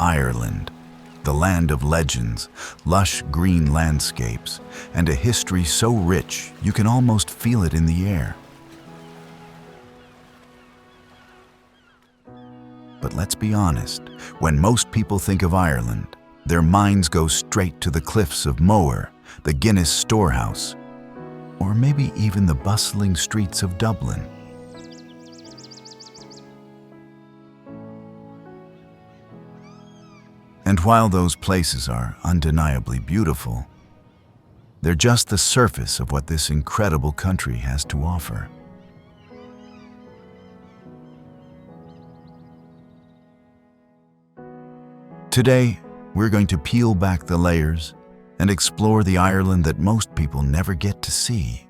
Ireland, the land of legends, lush green landscapes, and a history so rich you can almost feel it in the air. But let's be honest, when most people think of Ireland, their minds go straight to the cliffs of Moher, the Guinness Storehouse, or maybe even the bustling streets of Dublin. And while those places are undeniably beautiful, they're just the surface of what this incredible country has to offer. Today, we're going to peel back the layers and explore the Ireland that most people never get to see.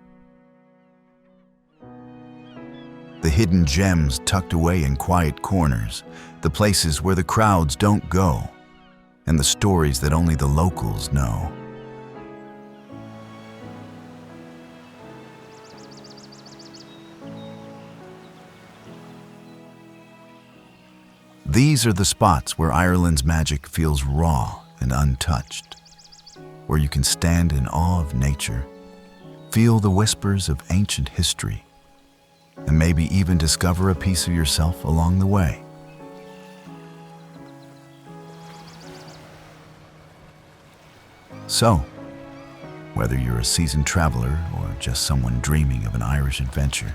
The hidden gems tucked away in quiet corners, the places where the crowds don't go, and the stories that only the locals know. These are the spots where Ireland's magic feels raw and untouched, where you can stand in awe of nature, feel the whispers of ancient history, and maybe even discover a piece of yourself along the way. So, whether you're a seasoned traveler or just someone dreaming of an Irish adventure,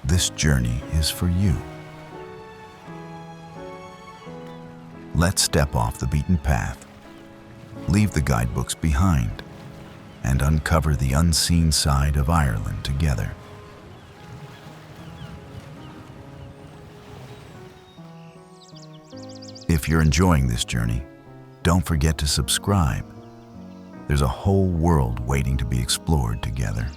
this journey is for you. Let's step off the beaten path, leave the guidebooks behind, and uncover the unseen side of Ireland together. If you're enjoying this journey, don't forget to subscribe. There's a whole world waiting to be explored together.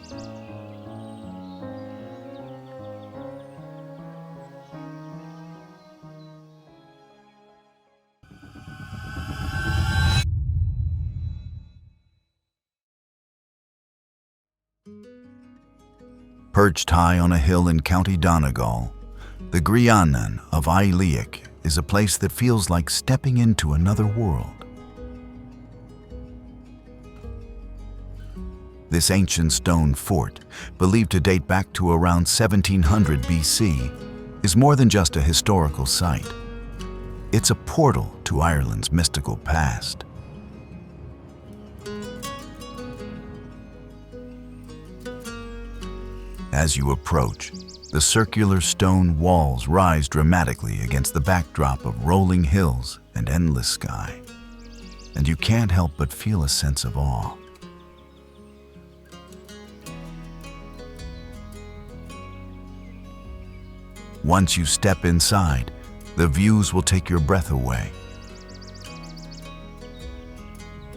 Perched high on a hill in County Donegal, the Grianán of Aileach is a place that feels like stepping into another world. This ancient stone fort, believed to date back to around 1700 BC, is more than just a historical site. It's a portal to Ireland's mystical past. As you approach, the circular stone walls rise dramatically against the backdrop of rolling hills and endless sky, and you can't help but feel a sense of awe. Once you step inside, the views will take your breath away.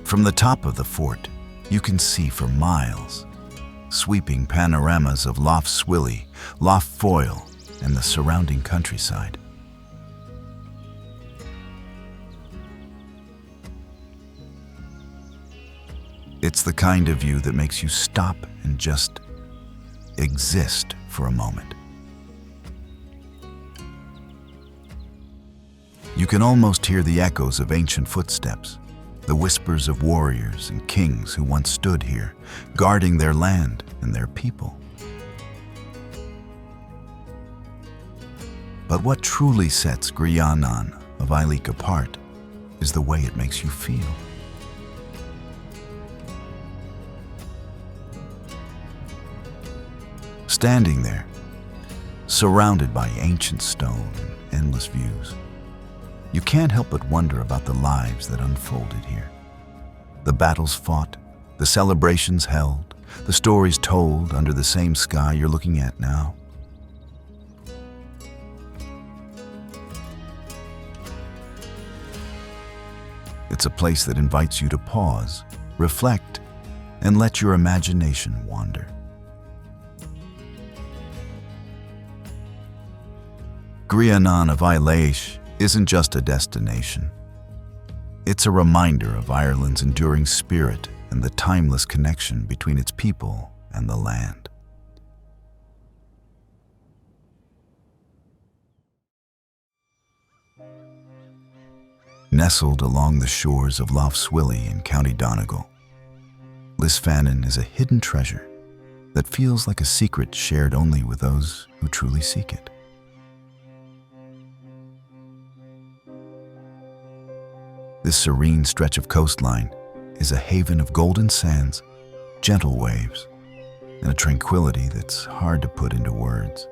From the top of the fort, you can see for miles, sweeping panoramas of Lough Swilly, Lough Foyle, and the surrounding countryside. It's the kind of view that makes you stop and just exist for a moment. You can almost hear the echoes of ancient footsteps, the whispers of warriors and kings who once stood here, guarding their land and their people. But what truly sets Grianán of Aileach apart is the way it makes you feel. Standing there, surrounded by ancient stone and endless views, you can't help but wonder about the lives that unfolded here. The battles fought, the celebrations held, the stories told under the same sky you're looking at now. It's a place that invites you to pause, reflect, and let your imagination wander. Grianán of Aileach isn't just a destination. It's a reminder of Ireland's enduring spirit and the timeless connection between its people and the land. Nestled along the shores of Lough Swilly in County Donegal, Lisfannon is a hidden treasure that feels like a secret shared only with those who truly seek it. This serene stretch of coastline is a haven of golden sands, gentle waves, and a tranquility that's hard to put into words.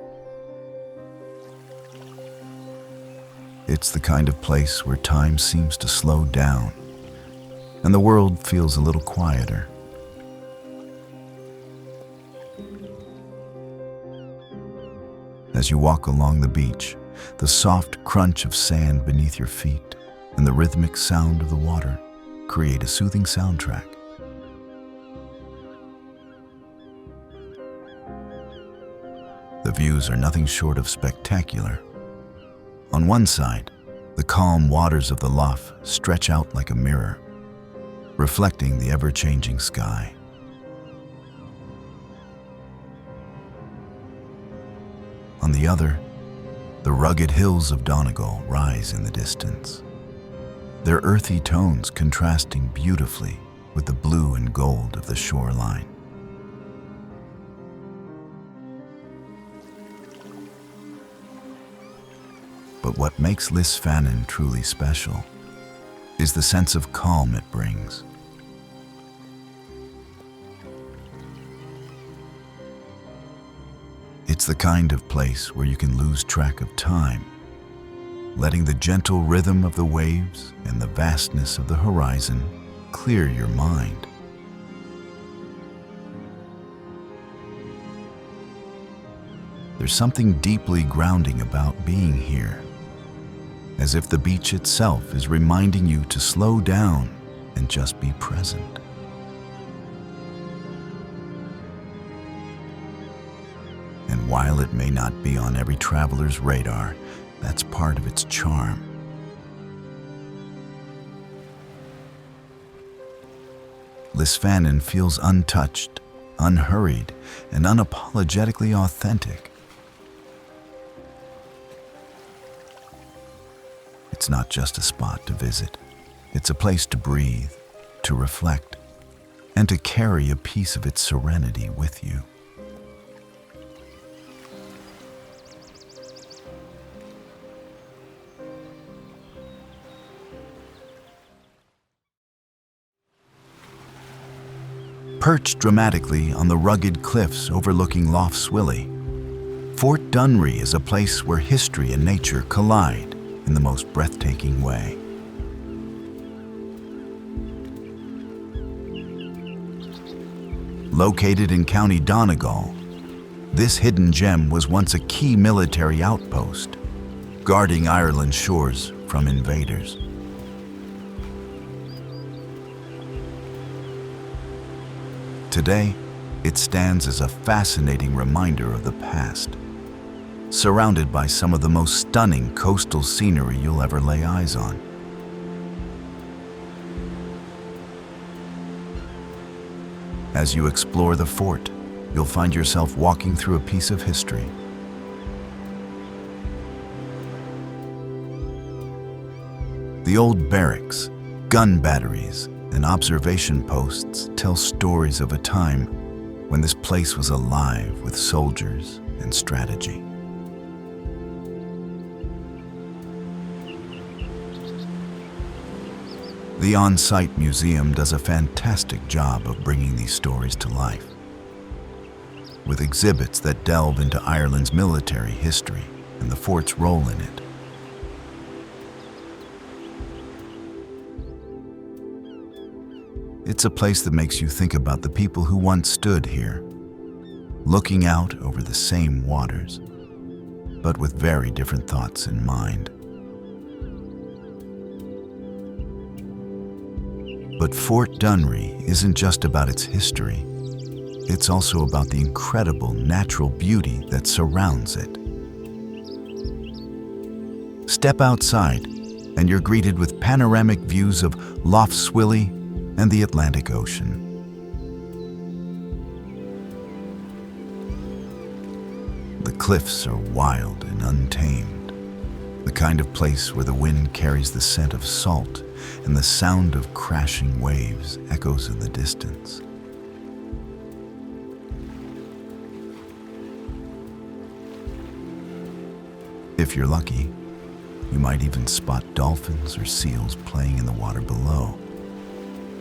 It's the kind of place where time seems to slow down and the world feels a little quieter. As you walk along the beach, the soft crunch of sand beneath your feet and the rhythmic sound of the water create a soothing soundtrack. The views are nothing short of spectacular. On one side, the calm waters of the lough stretch out like a mirror, reflecting the ever-changing sky. On the other, the rugged hills of Donegal rise in the distance, their earthy tones contrasting beautifully with the blue and gold of the shoreline. But what makes Lisfannon truly special is the sense of calm it brings. It's the kind of place where you can lose track of time, letting the gentle rhythm of the waves and the vastness of the horizon clear your mind. There's something deeply grounding about being here, as if the beach itself is reminding you to slow down and just be present. And while it may not be on every traveler's radar, that's part of its charm. Lisfannon feels untouched, unhurried, and unapologetically authentic. It's not just a spot to visit. It's a place to breathe, to reflect, and to carry a piece of its serenity with you. Perched dramatically on the rugged cliffs overlooking Lough Swilly, Fort Dunree is a place where history and nature collide in the most breathtaking way. Located in County Donegal, this hidden gem was once a key military outpost, guarding Ireland's shores from invaders. Today, it stands as a fascinating reminder of the past, surrounded by some of the most stunning coastal scenery you'll ever lay eyes on. As you explore the fort, you'll find yourself walking through a piece of history. The old barracks, gun batteries, and observation posts tell stories of a time when this place was alive with soldiers and strategy. The on-site museum does a fantastic job of bringing these stories to life, with exhibits that delve into Ireland's military history and the fort's role in it. It's a place that makes you think about the people who once stood here, looking out over the same waters, but with very different thoughts in mind. But Fort Dunree isn't just about its history. It's also about the incredible natural beauty that surrounds it. Step outside, and you're greeted with panoramic views of Lough Swilly and the Atlantic Ocean. The cliffs are wild and untamed, The kind of place where the wind carries the scent of salt and the sound of crashing waves echoes in the distance. If you're lucky, you might even spot dolphins or seals playing in the water below,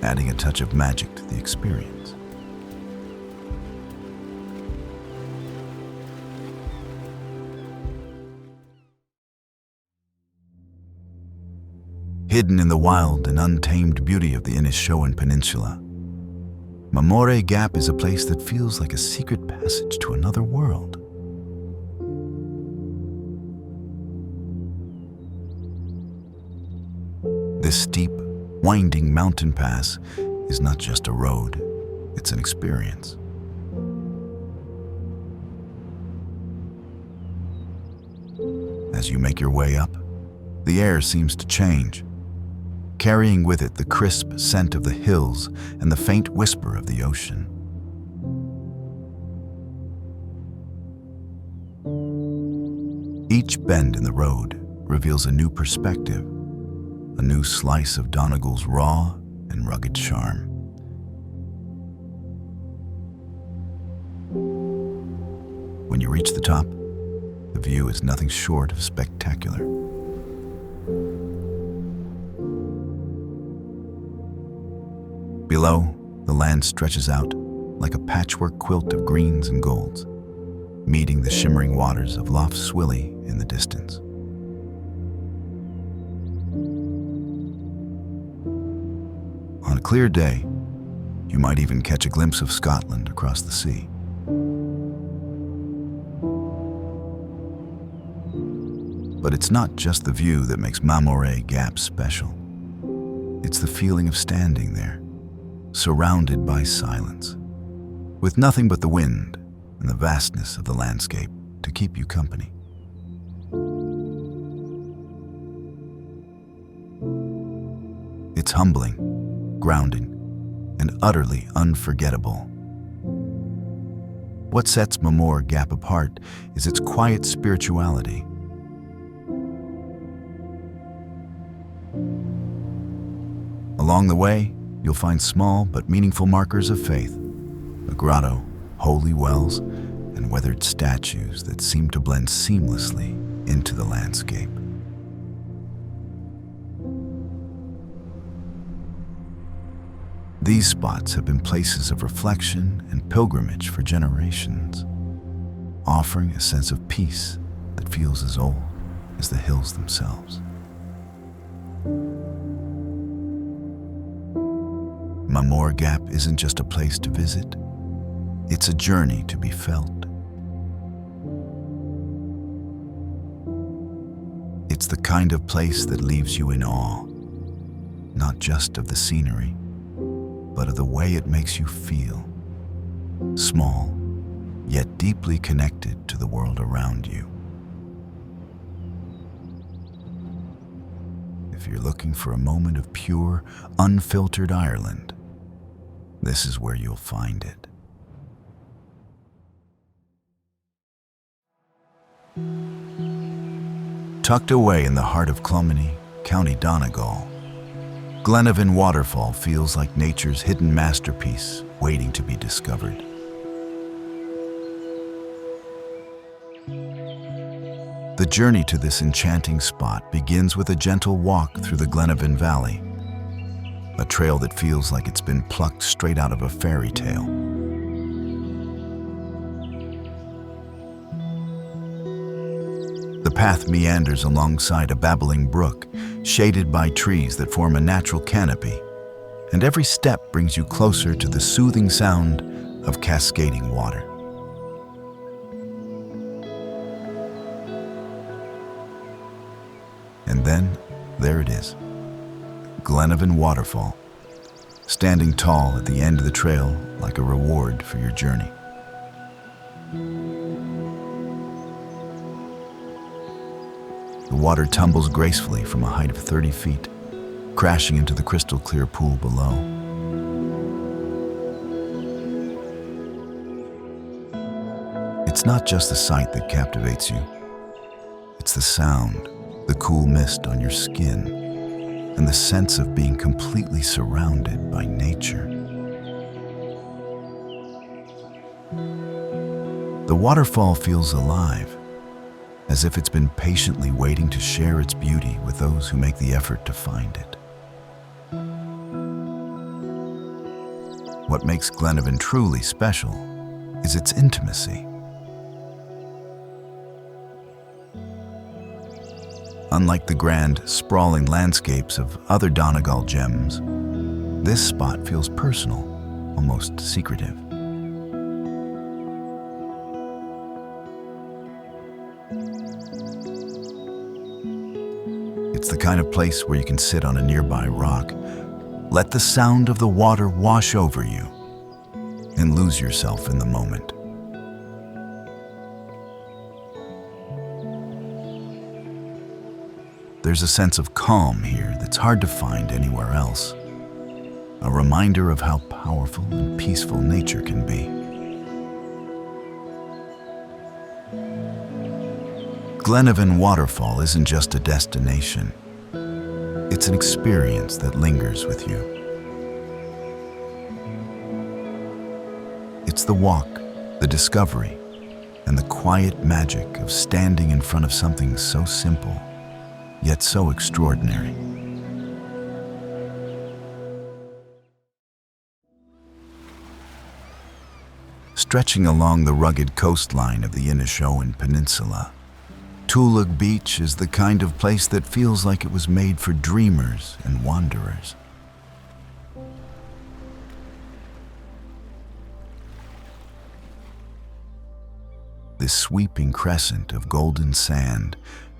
adding a touch of magic to the experience. Hidden in the wild and untamed beauty of the Inishowen Peninsula, Mamore Gap is a place that feels like a secret passage to another world. This steep, winding mountain pass is not just a road, it's an experience. As you make your way up, the air seems to change, carrying with it the crisp scent of the hills and the faint whisper of the ocean. Each bend in the road reveals a new perspective, a new slice of Donegal's raw and rugged charm. When you reach the top, the view is nothing short of spectacular. Below, the land stretches out like a patchwork quilt of greens and golds, meeting the shimmering waters of Lough Swilly in the distance. On a clear day, you might even catch a glimpse of Scotland across the sea. But it's not just the view that makes Mamore Gap special. It's the feeling of standing there, surrounded by silence, with nothing but the wind and the vastness of the landscape to keep you company. It's humbling, grounding, and utterly unforgettable. What sets Mamore Gap apart is its quiet spirituality. Along the way, you'll find small but meaningful markers of faith, a grotto, holy wells, and weathered statues that seem to blend seamlessly into the landscape. These spots have been places of reflection and pilgrimage for generations, offering a sense of peace that feels as old as the hills themselves. Mamore Gap isn't just a place to visit, it's a journey to be felt. It's the kind of place that leaves you in awe, not just of the scenery, but of the way it makes you feel, small, yet deeply connected to the world around you. If you're looking for a moment of pure, unfiltered Ireland, this is where you'll find it. Tucked away in the heart of Cloughmore, County Donegal, Glenevin Waterfall feels like nature's hidden masterpiece waiting to be discovered. The journey to this enchanting spot begins with a gentle walk through the Glenevin Valley, a trail that feels like it's been plucked straight out of a fairy tale. The path meanders alongside a babbling brook, shaded by trees that form a natural canopy, and every step brings you closer to the soothing sound of cascading water. And then, there it is, Glenevin Waterfall, standing tall at the end of the trail like a reward for your journey. The water tumbles gracefully from a height of 30 feet, crashing into the crystal clear pool below. It's not just the sight that captivates you, it's the sound, the cool mist on your skin, and the sense of being completely surrounded by nature. The waterfall feels alive, as if it's been patiently waiting to share its beauty with those who make the effort to find it. What makes Glenevin truly special is its intimacy. Unlike the grand, sprawling landscapes of other Donegal gems, this spot feels personal, almost secretive. It's the kind of place where you can sit on a nearby rock, let the sound of the water wash over you, and lose yourself in the moment. There's a sense of calm here that's hard to find anywhere else, a reminder of how powerful and peaceful nature can be. Glenevin Waterfall isn't just a destination. It's an experience that lingers with you. It's the walk, the discovery, and the quiet magic of standing in front of something so simple, yet so extraordinary. Stretching along the rugged coastline of the Inishowen Peninsula, Tullagh Beach is the kind of place that feels like it was made for dreamers and wanderers. This sweeping crescent of golden sand,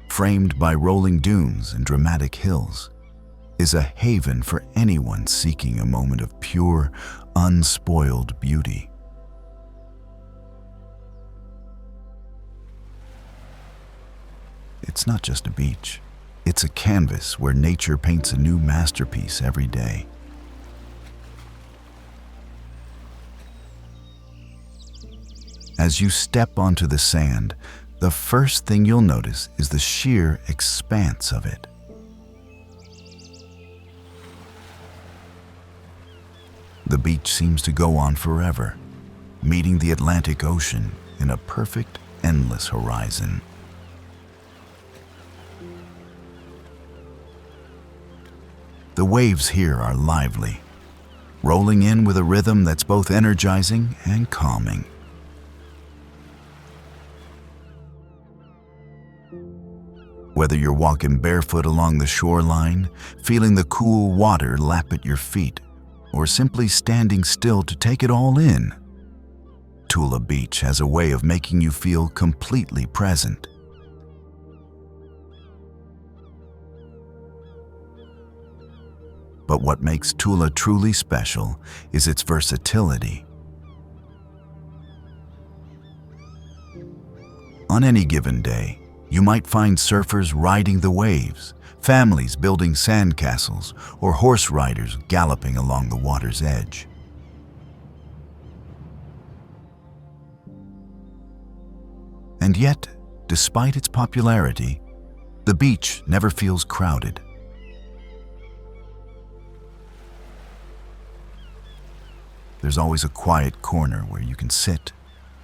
framed by rolling dunes and dramatic hills, is a haven for anyone seeking a moment of pure, unspoiled beauty. It's not just a beach. It's a canvas where nature paints a new masterpiece every day. As you step onto the sand, the first thing you'll notice is the sheer expanse of it. The beach seems to go on forever, meeting the Atlantic Ocean in a perfect, endless horizon. The waves here are lively, rolling in with a rhythm that's both energizing and calming. Whether you're walking barefoot along the shoreline, feeling the cool water lap at your feet, or simply standing still to take it all in, Tullagh Beach has a way of making you feel completely present. But what makes Tullagh truly special is its versatility. On any given day, you might find surfers riding the waves, families building sandcastles, or horse riders galloping along the water's edge. And yet, despite its popularity, the beach never feels crowded. There's always a quiet corner where you can sit,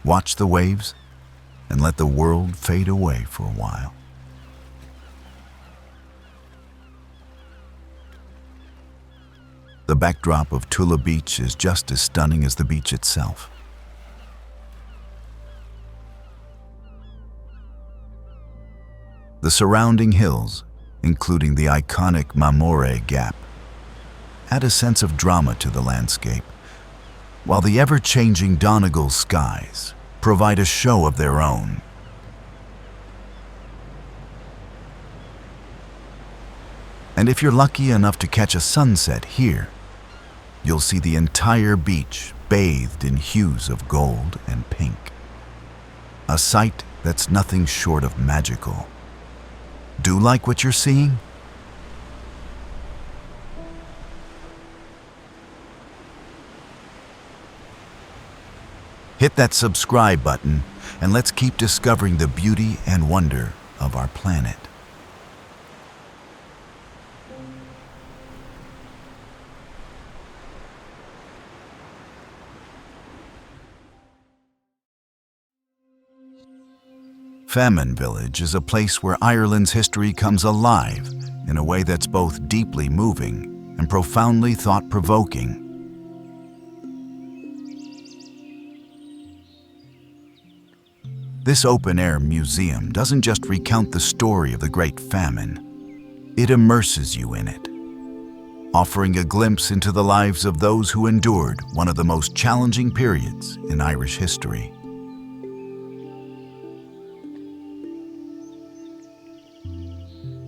watch the waves, and let the world fade away for a while. The backdrop of Tullagh Beach is just as stunning as the beach itself. The surrounding hills, including the iconic Mamore Gap, add a sense of drama to the landscape, while the ever-changing Donegal skies provide a show of their own. And if you're lucky enough to catch a sunset here, you'll see the entire beach bathed in hues of gold and pink. A sight that's nothing short of magical. Do you like what you're seeing? Hit that subscribe button and let's keep discovering the beauty and wonder of our planet. Famine Village is a place where Ireland's history comes alive in a way that's both deeply moving and profoundly thought-provoking. This open-air museum doesn't just recount the story of the Great Famine, it immerses you in it, offering a glimpse into the lives of those who endured one of the most challenging periods in Irish history.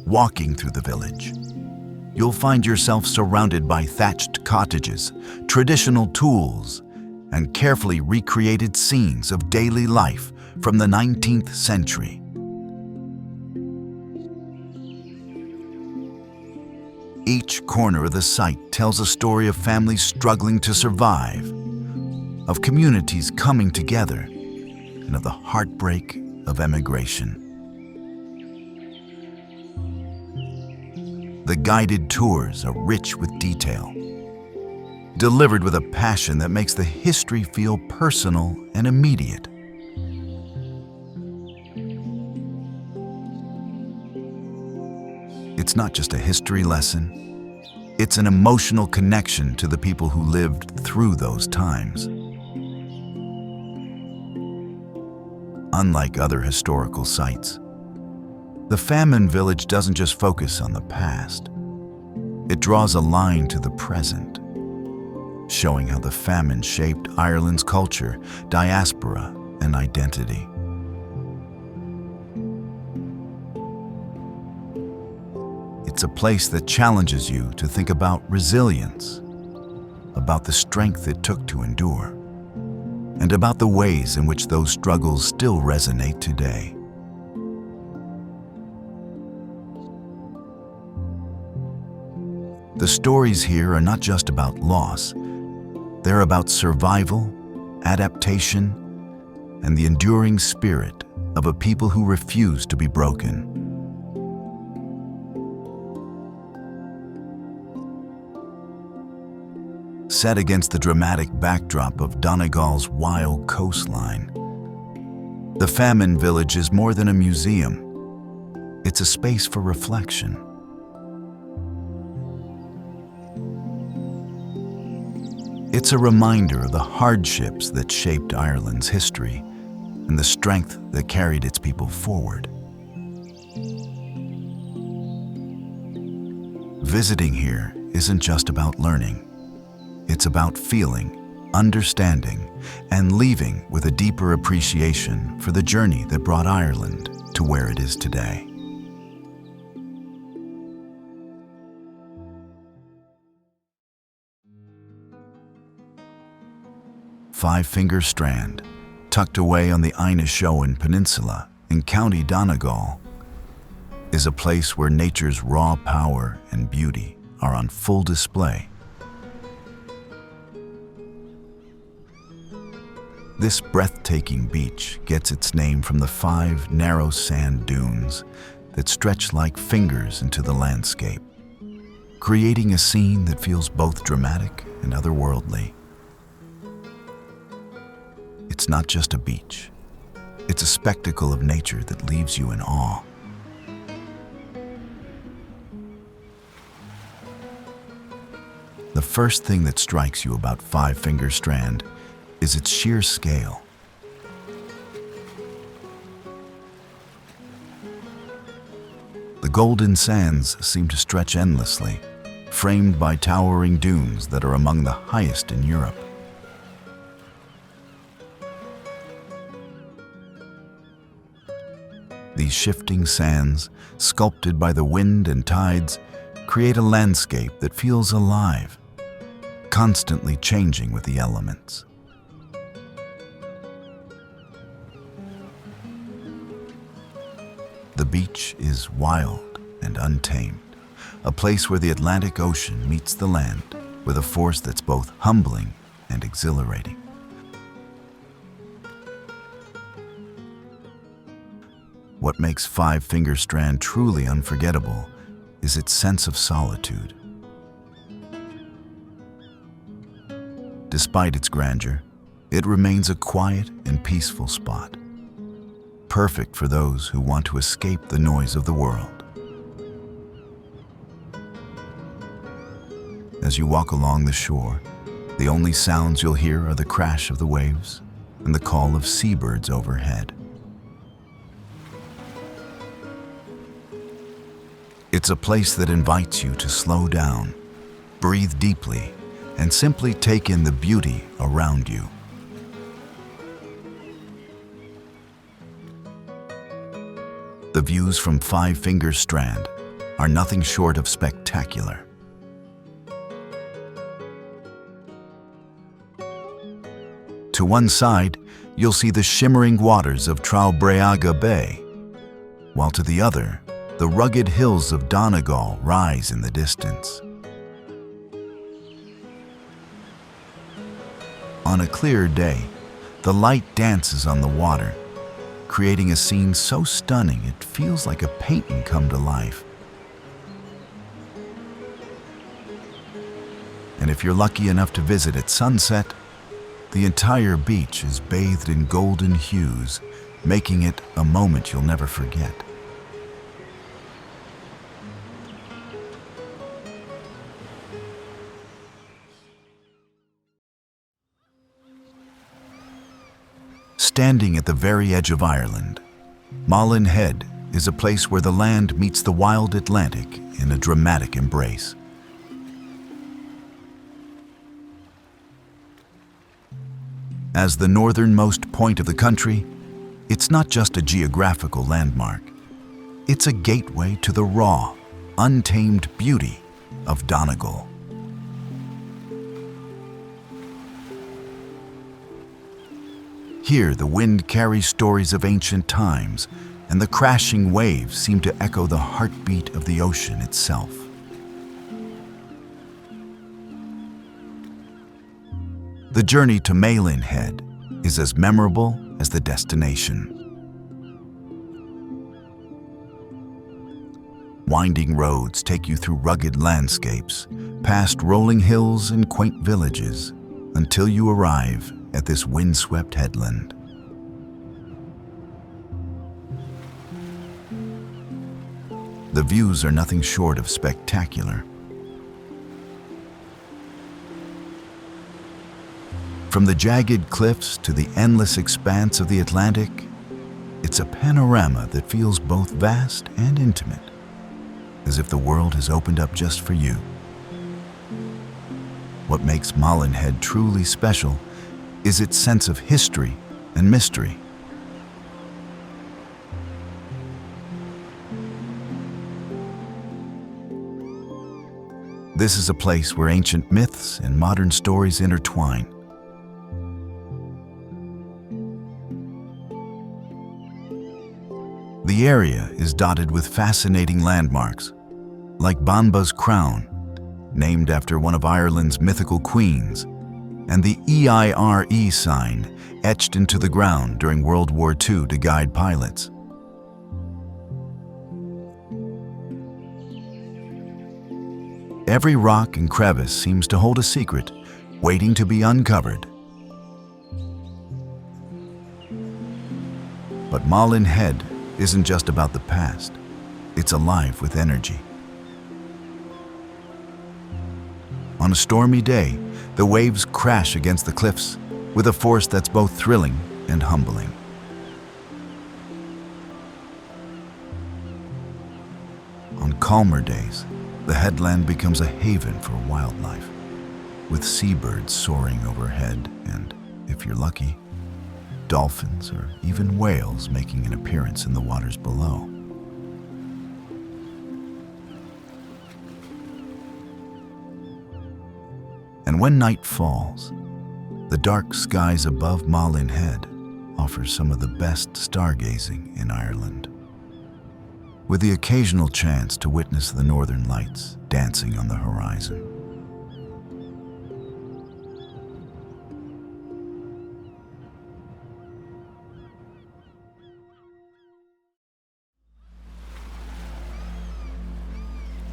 Walking through the village, you'll find yourself surrounded by thatched cottages, traditional tools, and carefully recreated scenes of daily life from the 19th century. Each corner of the site tells a story of families struggling to survive, of communities coming together, and of the heartbreak of emigration. The guided tours are rich with detail, delivered with a passion that makes the history feel personal and immediate. It's not just a history lesson, it's an emotional connection to the people who lived through those times. Unlike other historical sites, the Famine Village doesn't just focus on the past. It draws a line to the present, showing how the famine shaped Ireland's culture, diaspora, and identity. It's a place that challenges you to think about resilience, about the strength it took to endure, and about the ways in which those struggles still resonate today. The stories here are not just about loss, they're about survival, adaptation, and the enduring spirit of a people who refuse to be broken. Set against the dramatic backdrop of Donegal's wild coastline, the Famine Village is more than a museum. It's a space for reflection. It's a reminder of the hardships that shaped Ireland's history and the strength that carried its people forward. Visiting here isn't just about learning. It's about feeling, understanding, and leaving with a deeper appreciation for the journey that brought Ireland to where it is today. Five Finger Strand, tucked away on the Inishowen Peninsula in County Donegal, is a place where nature's raw power and beauty are on full display. This breathtaking beach gets its name from the 5 narrow sand dunes that stretch like fingers into the landscape, creating a scene that feels both dramatic and otherworldly. It's not just a beach. It's a spectacle of nature that leaves you in awe. The first thing that strikes you about Five Finger Strand is its sheer scale. The golden sands seem to stretch endlessly, framed by towering dunes that are among the highest in Europe. These shifting sands, sculpted by the wind and tides, create a landscape that feels alive, constantly changing with the elements. The beach is wild and untamed, a place where the Atlantic Ocean meets the land with a force that's both humbling and exhilarating. What makes Five Finger Strand truly unforgettable is its sense of solitude. Despite its grandeur, it remains a quiet and peaceful spot. perfect for those who want to escape the noise of the world. As you walk along the shore, the only sounds you'll hear are the crash of the waves and the call of seabirds overhead. It's a place that invites you to slow down, breathe deeply, and simply take in the beauty around you. The views from Five Fingers Strand are nothing short of spectacular. To one side, you'll see the shimmering waters of Tullagh Bay, while to the other, the rugged hills of Donegal rise in the distance. On a clear day, the light dances on the water, creating a scene so stunning it feels like a painting come to life. And if you're lucky enough to visit at sunset, the entire beach is bathed in golden hues, making it a moment you'll never forget. Standing at the very edge of Ireland, Malin Head is a place where the land meets the wild Atlantic in a dramatic embrace. As the northernmost point of the country, it's not just a geographical landmark. It's a gateway to the raw, untamed beauty of Donegal. Here, the wind carries stories of ancient times, and the crashing waves seem to echo the heartbeat of the ocean itself. The journey to Malin Head is as memorable as the destination. Winding roads take you through rugged landscapes, past rolling hills and quaint villages, until you arrive at this windswept headland. The views are nothing short of spectacular. From the jagged cliffs to the endless expanse of the Atlantic, it's a panorama that feels both vast and intimate, as if the world has opened up just for you. What makes Malin Head truly special is its sense of history and mystery. This is a place where ancient myths and modern stories intertwine. The area is dotted with fascinating landmarks, like Banba's Crown, named after one of Ireland's mythical queens, and the EIRE sign etched into the ground during World War II to guide pilots. Every rock and crevice seems to hold a secret, waiting to be uncovered. But Malin Head isn't just about the past, it's alive with energy. On a stormy day, the waves crash against the cliffs with a force that's both thrilling and humbling. On calmer days, the headland becomes a haven for wildlife, with seabirds soaring overhead and, if you're lucky, dolphins or even whales making an appearance in the waters below. And when night falls, the dark skies above Malin Head offer some of the best stargazing in Ireland, with the occasional chance to witness the northern lights dancing on the horizon.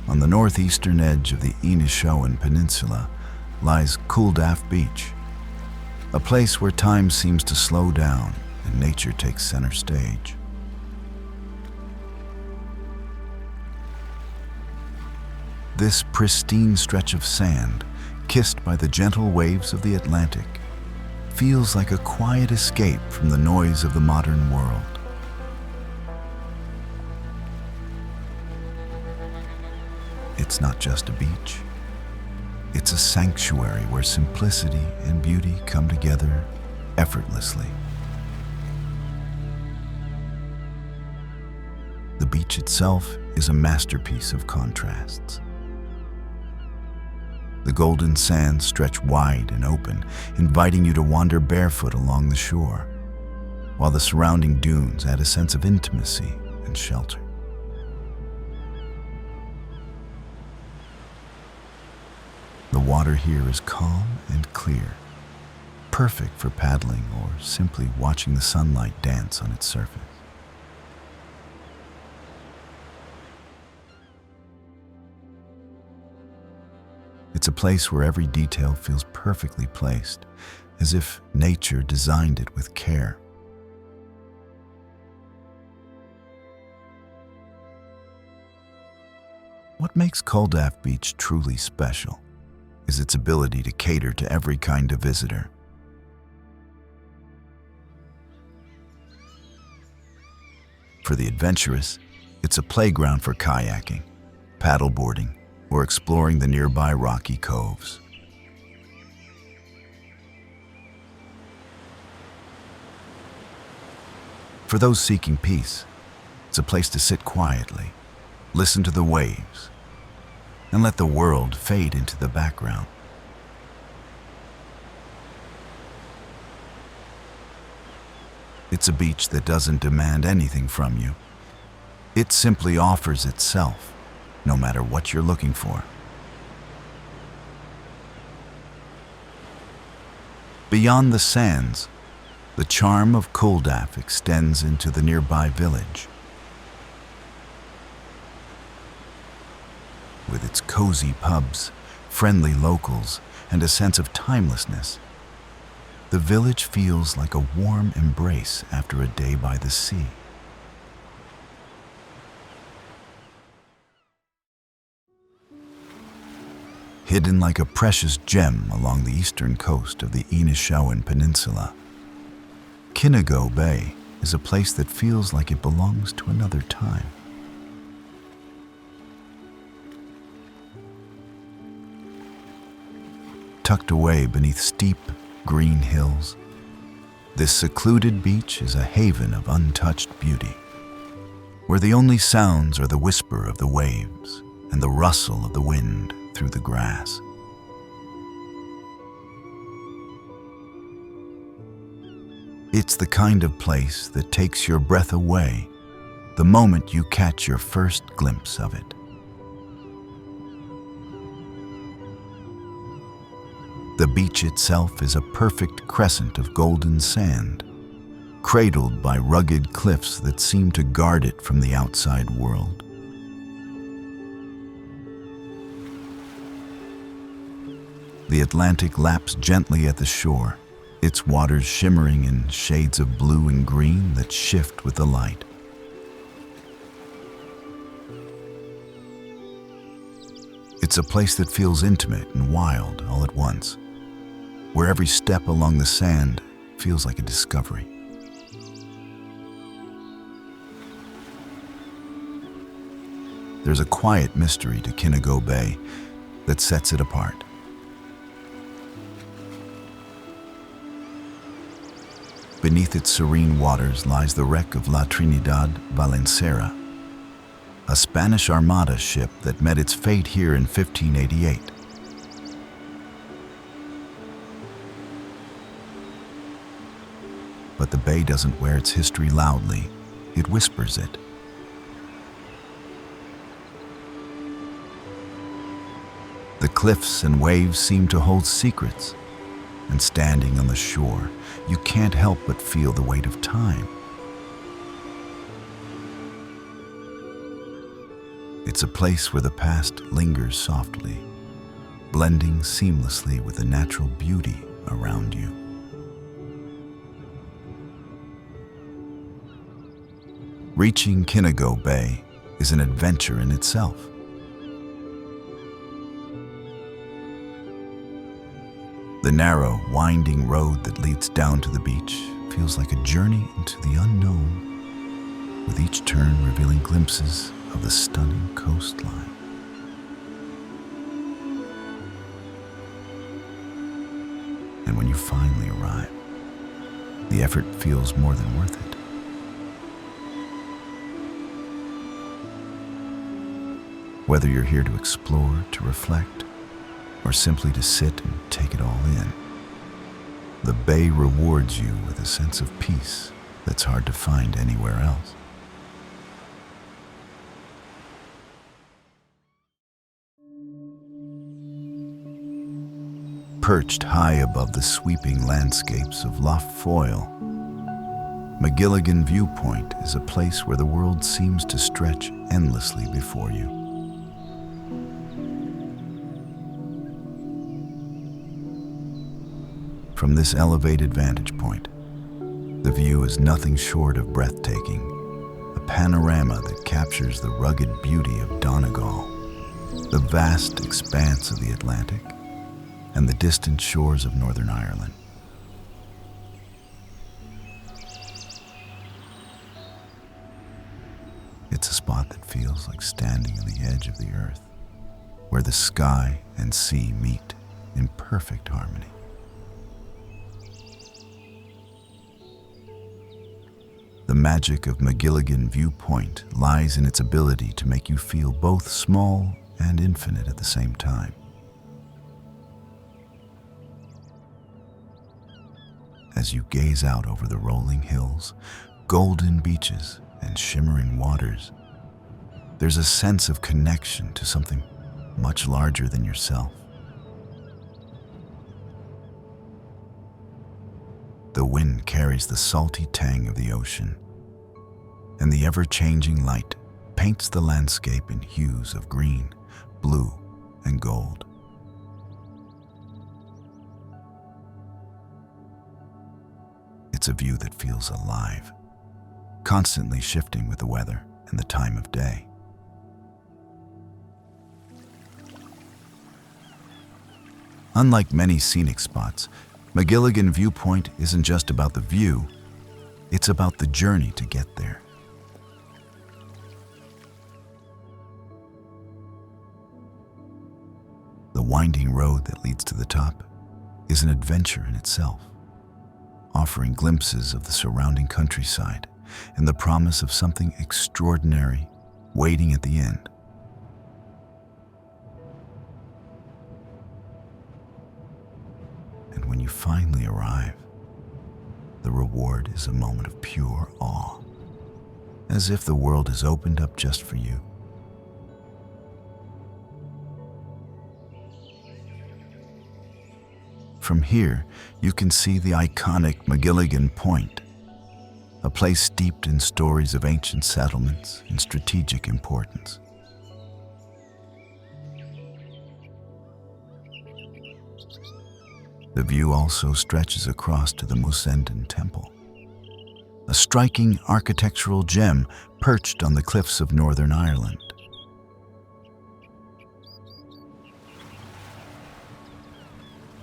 On the northeastern edge of the Inishowen Peninsula lies Culfdaff Beach, a place where time seems to slow down and nature takes center stage. This pristine stretch of sand, kissed by the gentle waves of the Atlantic, feels like a quiet escape from the noise of the modern world. It's not just a beach. It's a sanctuary where simplicity and beauty come together effortlessly. The beach itself is a masterpiece of contrasts. The golden sands stretch wide and open, inviting you to wander barefoot along the shore, while the surrounding dunes add a sense of intimacy and shelter. The water here is calm and clear, perfect for paddling or simply watching the sunlight dance on its surface. It's a place where every detail feels perfectly placed, as if nature designed it with care. What makes Culfdaff Beach truly special is its ability to cater to every kind of visitor. For the adventurous, it's a playground for kayaking, paddleboarding, or exploring the nearby rocky coves. For those seeking peace, it's a place to sit quietly, listen to the waves, and let the world fade into the background. It's a beach that doesn't demand anything from you. It simply offers itself, no matter what you're looking for. Beyond the sands, the charm of Culfdaff extends into the nearby village. With its cozy pubs, friendly locals, and a sense of timelessness, the village feels like a warm embrace after a day by the sea. Hidden like a precious gem along the eastern coast of the Inishowen Peninsula, Kinnagoe Bay is a place that feels like it belongs to another time. Tucked away beneath steep, green hills, this secluded beach is a haven of untouched beauty, where the only sounds are the whisper of the waves and the rustle of the wind through the grass. It's the kind of place that takes your breath away the moment you catch your first glimpse of it. The beach itself is a perfect crescent of golden sand, cradled by rugged cliffs that seem to guard it from the outside world. The Atlantic laps gently at the shore, its waters shimmering in shades of blue and green that shift with the light. It's a place that feels intimate and wild all at once, where every step along the sand feels like a discovery. There's a quiet mystery to Kinnagoe Bay that sets it apart. Beneath its serene waters lies the wreck of La Trinidad Valenciana, a Spanish Armada ship that met its fate here in 1588. But the bay doesn't wear its history loudly, it whispers it. The cliffs and waves seem to hold secrets, and standing on the shore, you can't help but feel the weight of time. It's a place where the past lingers softly, blending seamlessly with the natural beauty around you. Reaching Kinnagoe Bay is an adventure in itself. The narrow, winding road that leads down to the beach feels like a journey into the unknown, with each turn revealing glimpses of the stunning coastline. And when you finally arrive, the effort feels more than worth it. Whether you're here to explore, to reflect, or simply to sit and take it all in, the bay rewards you with a sense of peace that's hard to find anywhere else. Perched high above the sweeping landscapes of Lough Foyle, Magilligan Viewpoint is a place where the world seems to stretch endlessly before you. From this elevated vantage point, the view is nothing short of breathtaking, a panorama that captures the rugged beauty of Donegal, the vast expanse of the Atlantic, and the distant shores of Northern Ireland. It's a spot that feels like standing on the edge of the earth, where the sky and sea meet in perfect harmony. The magic of Magilligan Viewpoint lies in its ability to make you feel both small and infinite at the same time. As you gaze out over the rolling hills, golden beaches, and shimmering waters, there's a sense of connection to something much larger than yourself. The wind carries the salty tang of the ocean, and the ever-changing light paints the landscape in hues of green, blue, and gold. It's a view that feels alive, constantly shifting with the weather and the time of day. Unlike many scenic spots, Magilligan Viewpoint isn't just about the view, it's about the journey to get there. The winding road that leads to the top is an adventure in itself, offering glimpses of the surrounding countryside and the promise of something extraordinary waiting at the end. And when you finally arrive, the reward is a moment of pure awe, as if the world has opened up just for you. From here, you can see the iconic Magilligan Point, a place steeped in stories of ancient settlements and strategic importance. The view also stretches across to the Musenden Temple, a striking architectural gem perched on the cliffs of Northern Ireland.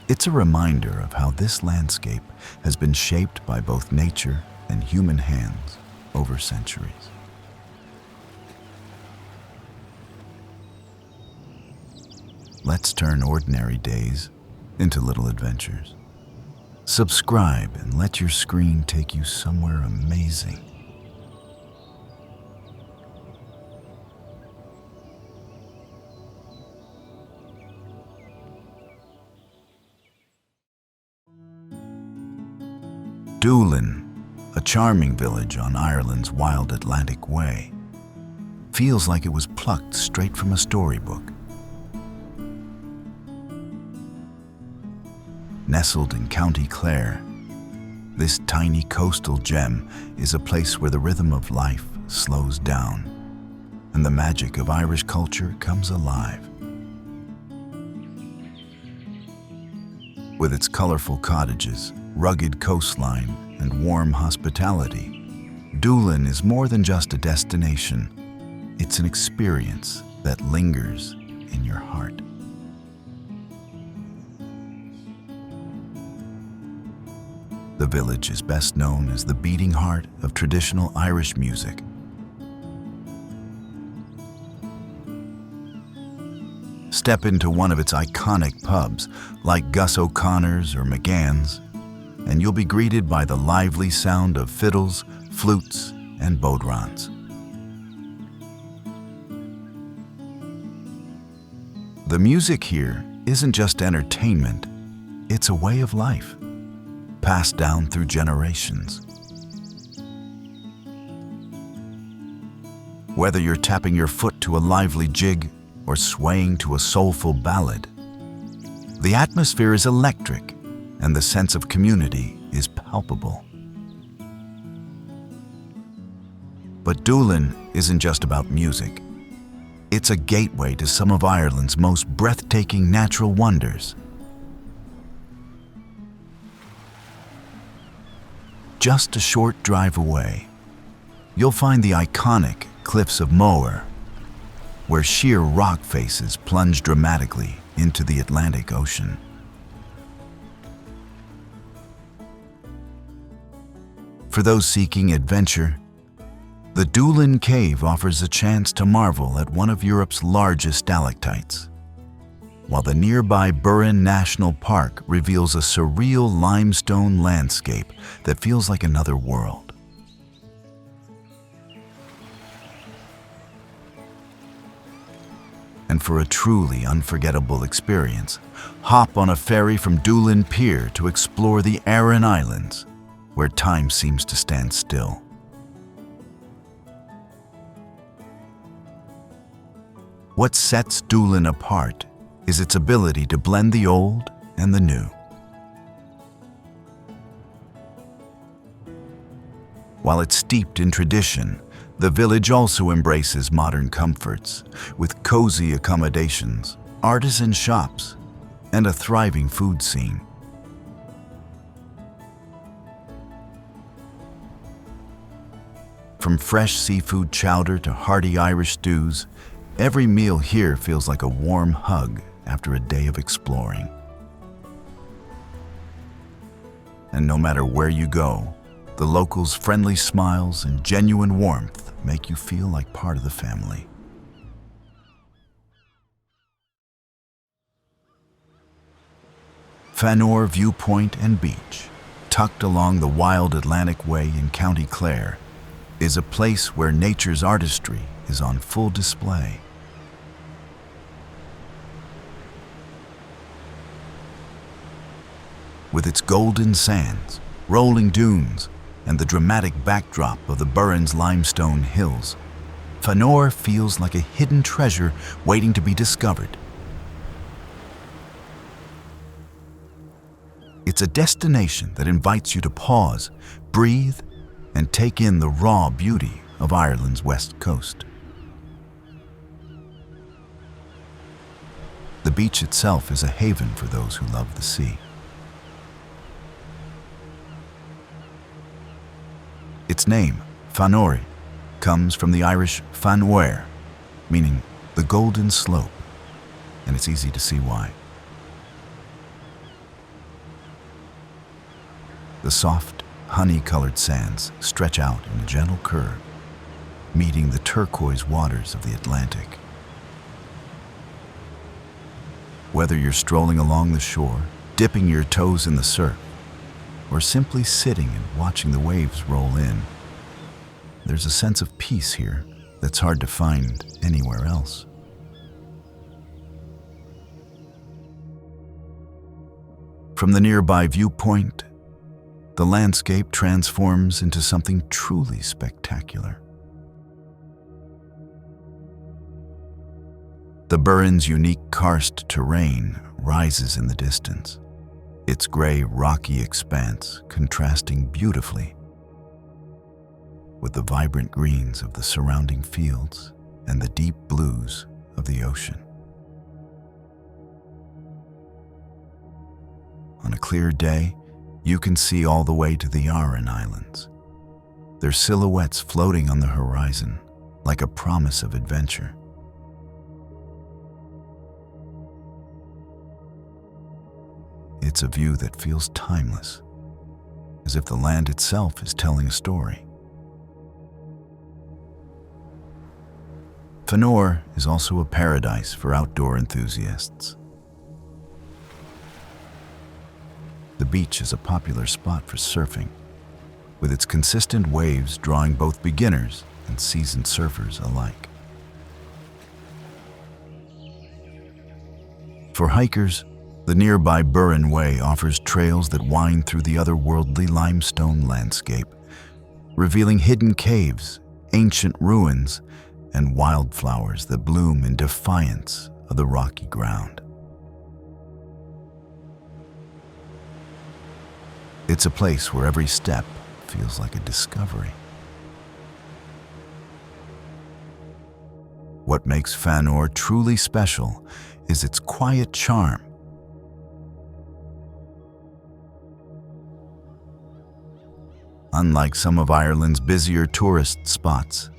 It's a reminder of how this landscape has been shaped by both nature and human hands over centuries. Let's turn ordinary days into little adventures. Subscribe and let your screen take you somewhere amazing. Doolin, a charming village on Ireland's wild Atlantic Way, feels like it was plucked straight from a storybook. Nestled in County Clare, this tiny coastal gem is a place where the rhythm of life slows down and the magic of Irish culture comes alive. With its colorful cottages, rugged coastline, and warm hospitality, Doolin is more than just a destination. It's an experience that lingers in your heart. The village is best known as the beating heart of traditional Irish music. Step into one of its iconic pubs, like Gus O'Connor's or McGann's, and you'll be greeted by the lively sound of fiddles, flutes, and bodhráns. The music here isn't just entertainment, it's a way of life, passed down through generations. Whether you're tapping your foot to a lively jig or swaying to a soulful ballad, the atmosphere is electric and the sense of community is palpable. But Doolin isn't just about music. It's a gateway to some of Ireland's most breathtaking natural wonders. Just a short drive away, you'll find the iconic Cliffs of Moher, where sheer rock faces plunge dramatically into the Atlantic Ocean. For those seeking adventure, the Doolin Cave offers a chance to marvel at one of Europe's largest stalactites, while the nearby Burren National Park reveals a surreal limestone landscape that feels like another world. And for a truly unforgettable experience, hop on a ferry from Doolin Pier to explore the Aran Islands, where time seems to stand still. What sets Doolin apart is its ability to blend the old and the new. While it's steeped in tradition, the village also embraces modern comforts, with cozy accommodations, artisan shops, and a thriving food scene. From fresh seafood chowder to hearty Irish stews, every meal here feels like a warm hug after a day of exploring. And no matter where you go, the locals' friendly smiles and genuine warmth make you feel like part of the family. Famine Viewpoint and Beach, tucked along the wild Atlantic Way in County Clare, is a place where nature's artistry is on full display. With its golden sands, rolling dunes, and the dramatic backdrop of the Burren's limestone hills, Fanore feels like a hidden treasure waiting to be discovered. It's a destination that invites you to pause, breathe, and take in the raw beauty of Ireland's west coast. The beach itself is a haven for those who love the sea. Its name, Fanore, comes from the Irish Fanware, meaning the golden slope, and it's easy to see why. The soft, honey-colored sands stretch out in a gentle curve, meeting the turquoise waters of the Atlantic. Whether you're strolling along the shore, dipping your toes in the surf, or simply sitting and watching the waves roll in, there's a sense of peace here that's hard to find anywhere else. From the nearby viewpoint, the landscape transforms into something truly spectacular. The Burren's unique karst terrain rises in the distance, its gray, rocky expanse contrasting beautifully with the vibrant greens of the surrounding fields and the deep blues of the ocean. On a clear day, you can see all the way to the Aran Islands, their silhouettes floating on the horizon like a promise of adventure. It's a view that feels timeless, as if the land itself is telling a story. Fanore is also a paradise for outdoor enthusiasts. The beach is a popular spot for surfing, with its consistent waves drawing both beginners and seasoned surfers alike. For hikers, the nearby Burren Way offers trails that wind through the otherworldly limestone landscape, revealing hidden caves, ancient ruins, and wildflowers that bloom in defiance of the rocky ground. It's a place where every step feels like a discovery. What makes Fanore truly special is its quiet charm. Unlike some of Ireland's busier tourist spots,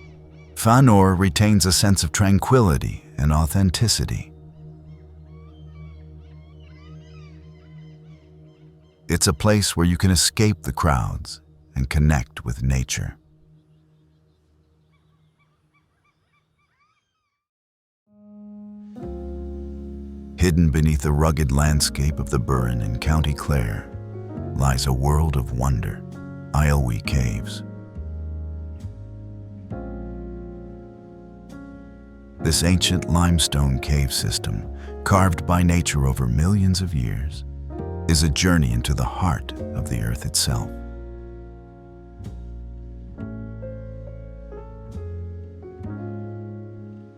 Fanore retains a sense of tranquility and authenticity. It's a place where you can escape the crowds and connect with nature. Hidden beneath the rugged landscape of the Burren in County Clare lies a world of wonder, Aillwee Caves. This ancient limestone cave system, carved by nature over millions of years, is a journey into the heart of the earth itself.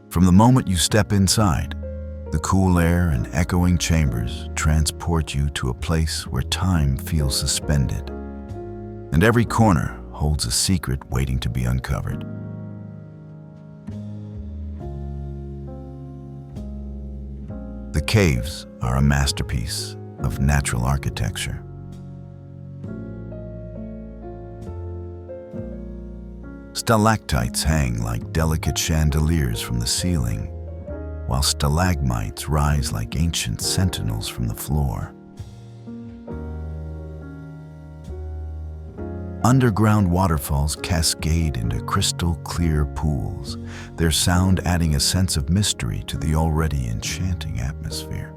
From the moment you step inside, the cool air and echoing chambers transport you to a place where time feels suspended, and every corner holds a secret waiting to be uncovered. The caves are a masterpiece of natural architecture. Stalactites hang like delicate chandeliers from the ceiling, while stalagmites rise like ancient sentinels from the floor. Underground waterfalls cascade into crystal-clear pools, their sound adding a sense of mystery to the already enchanting atmosphere.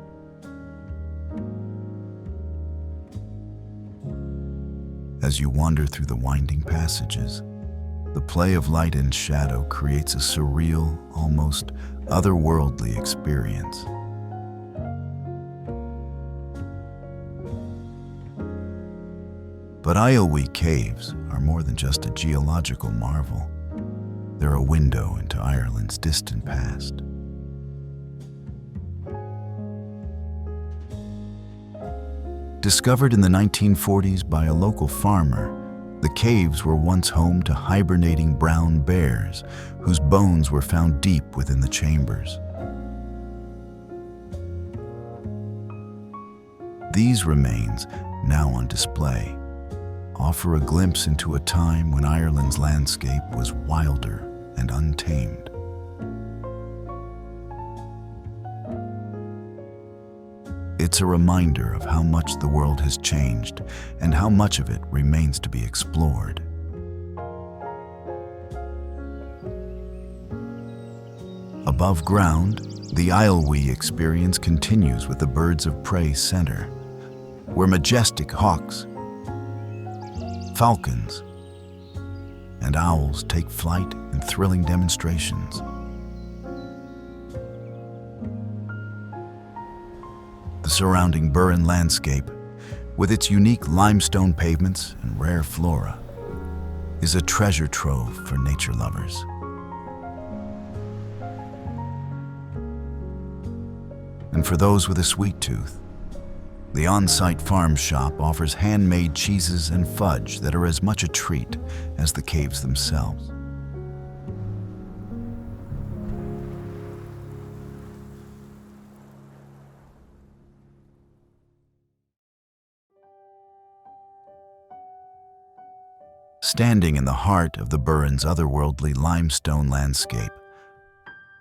As you wander through the winding passages, the play of light and shadow creates a surreal, almost otherworldly experience. But Aillwee Caves are more than just a geological marvel. They're a window into Ireland's distant past. Discovered in the 1940s by a local farmer, the caves were once home to hibernating brown bears, whose bones were found deep within the chambers. These remains, now on display, offer a glimpse into a time when Ireland's landscape was wilder and untamed. It's a reminder of how much the world has changed and how much of it remains to be explored. Above ground, the Aillwee experience continues with the Birds of Prey Center, where majestic hawks, falcons, and owls take flight in thrilling demonstrations. The surrounding Burren landscape, with its unique limestone pavements and rare flora, is a treasure trove for nature lovers. And for those with a sweet tooth, the on-site farm shop offers handmade cheeses and fudge that are as much a treat as the caves themselves. Standing in the heart of the Burren's otherworldly limestone landscape,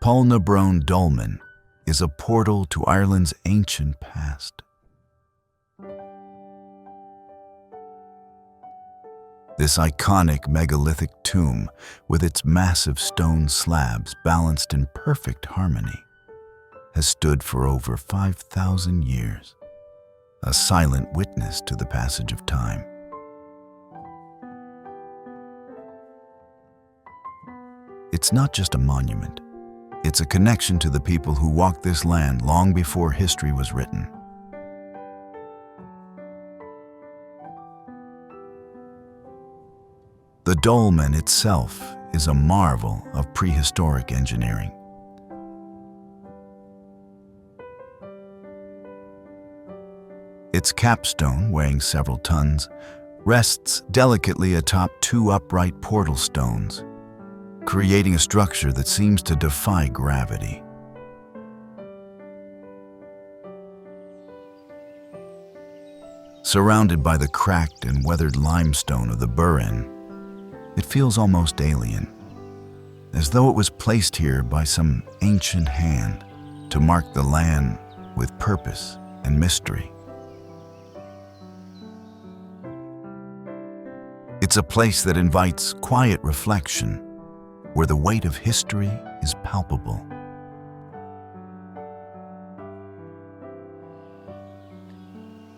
Poulnabrone Dolmen is a portal to Ireland's ancient past. This iconic megalithic tomb, with its massive stone slabs balanced in perfect harmony, has stood for over 5,000 years, a silent witness to the passage of time. It's not just a monument. It's a connection to the people who walked this land long before history was written. The dolmen itself is a marvel of prehistoric engineering. Its capstone, weighing several tons, rests delicately atop two upright portal stones, creating a structure that seems to defy gravity. Surrounded by the cracked and weathered limestone of the Burren, it feels almost alien, as though it was placed here by some ancient hand to mark the land with purpose and mystery. It's a place that invites quiet reflection, where the weight of history is palpable.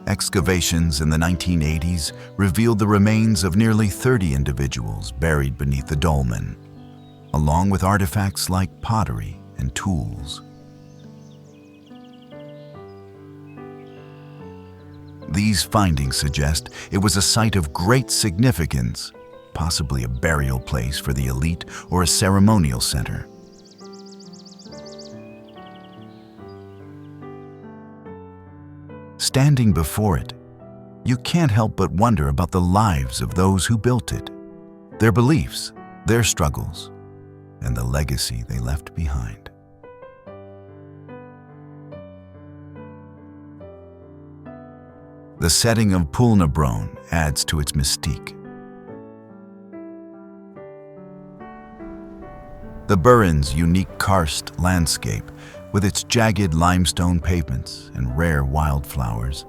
Excavations in the 1980s revealed the remains of nearly 30 individuals buried beneath the dolmen, along with artifacts like pottery and tools. These findings suggest it was a site of great significance, possibly a burial place for the elite or a ceremonial center. Standing before it, you can't help but wonder about the lives of those who built it, their beliefs, their struggles, and the legacy they left behind. The setting of Poulnabrone adds to its mystique. The Burren's unique karst landscape, with its jagged limestone pavements and rare wildflowers,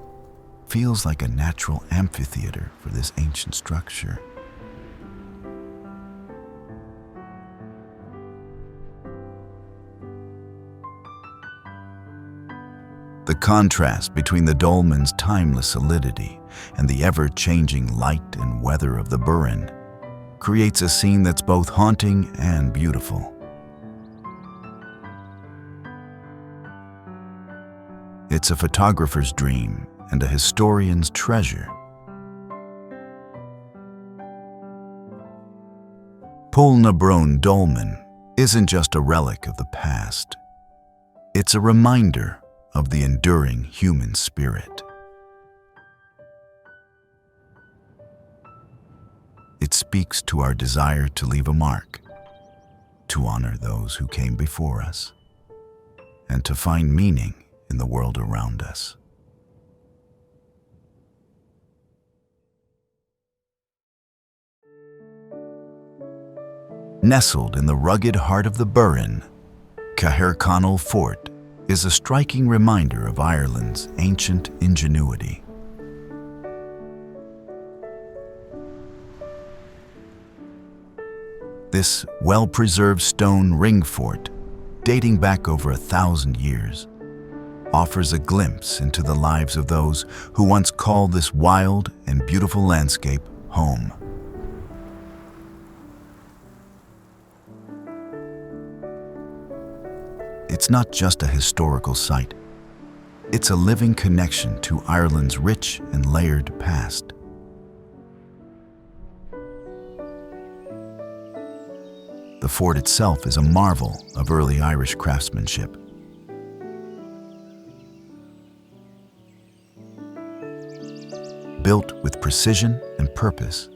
feels like a natural amphitheater for this ancient structure. The contrast between the dolmen's timeless solidity and the ever-changing light and weather of the Burren creates a scene that's both haunting and beautiful. It's a photographer's dream and a historian's treasure. Poulnabrone Dolmen isn't just a relic of the past. It's a reminder of the enduring human spirit. It speaks to our desire to leave a mark, to honor those who came before us, and to find meaning in the world around us. Nestled in the rugged heart of the Burren, Caherconnell Fort is a striking reminder of Ireland's ancient ingenuity. This well-preserved stone ring fort, dating back over 1,000 years, offers a glimpse into the lives of those who once called this wild and beautiful landscape home. It's not just a historical site. It's a living connection to Ireland's rich and layered past. The fort itself is a marvel of early Irish craftsmanship. Built with precision and purpose,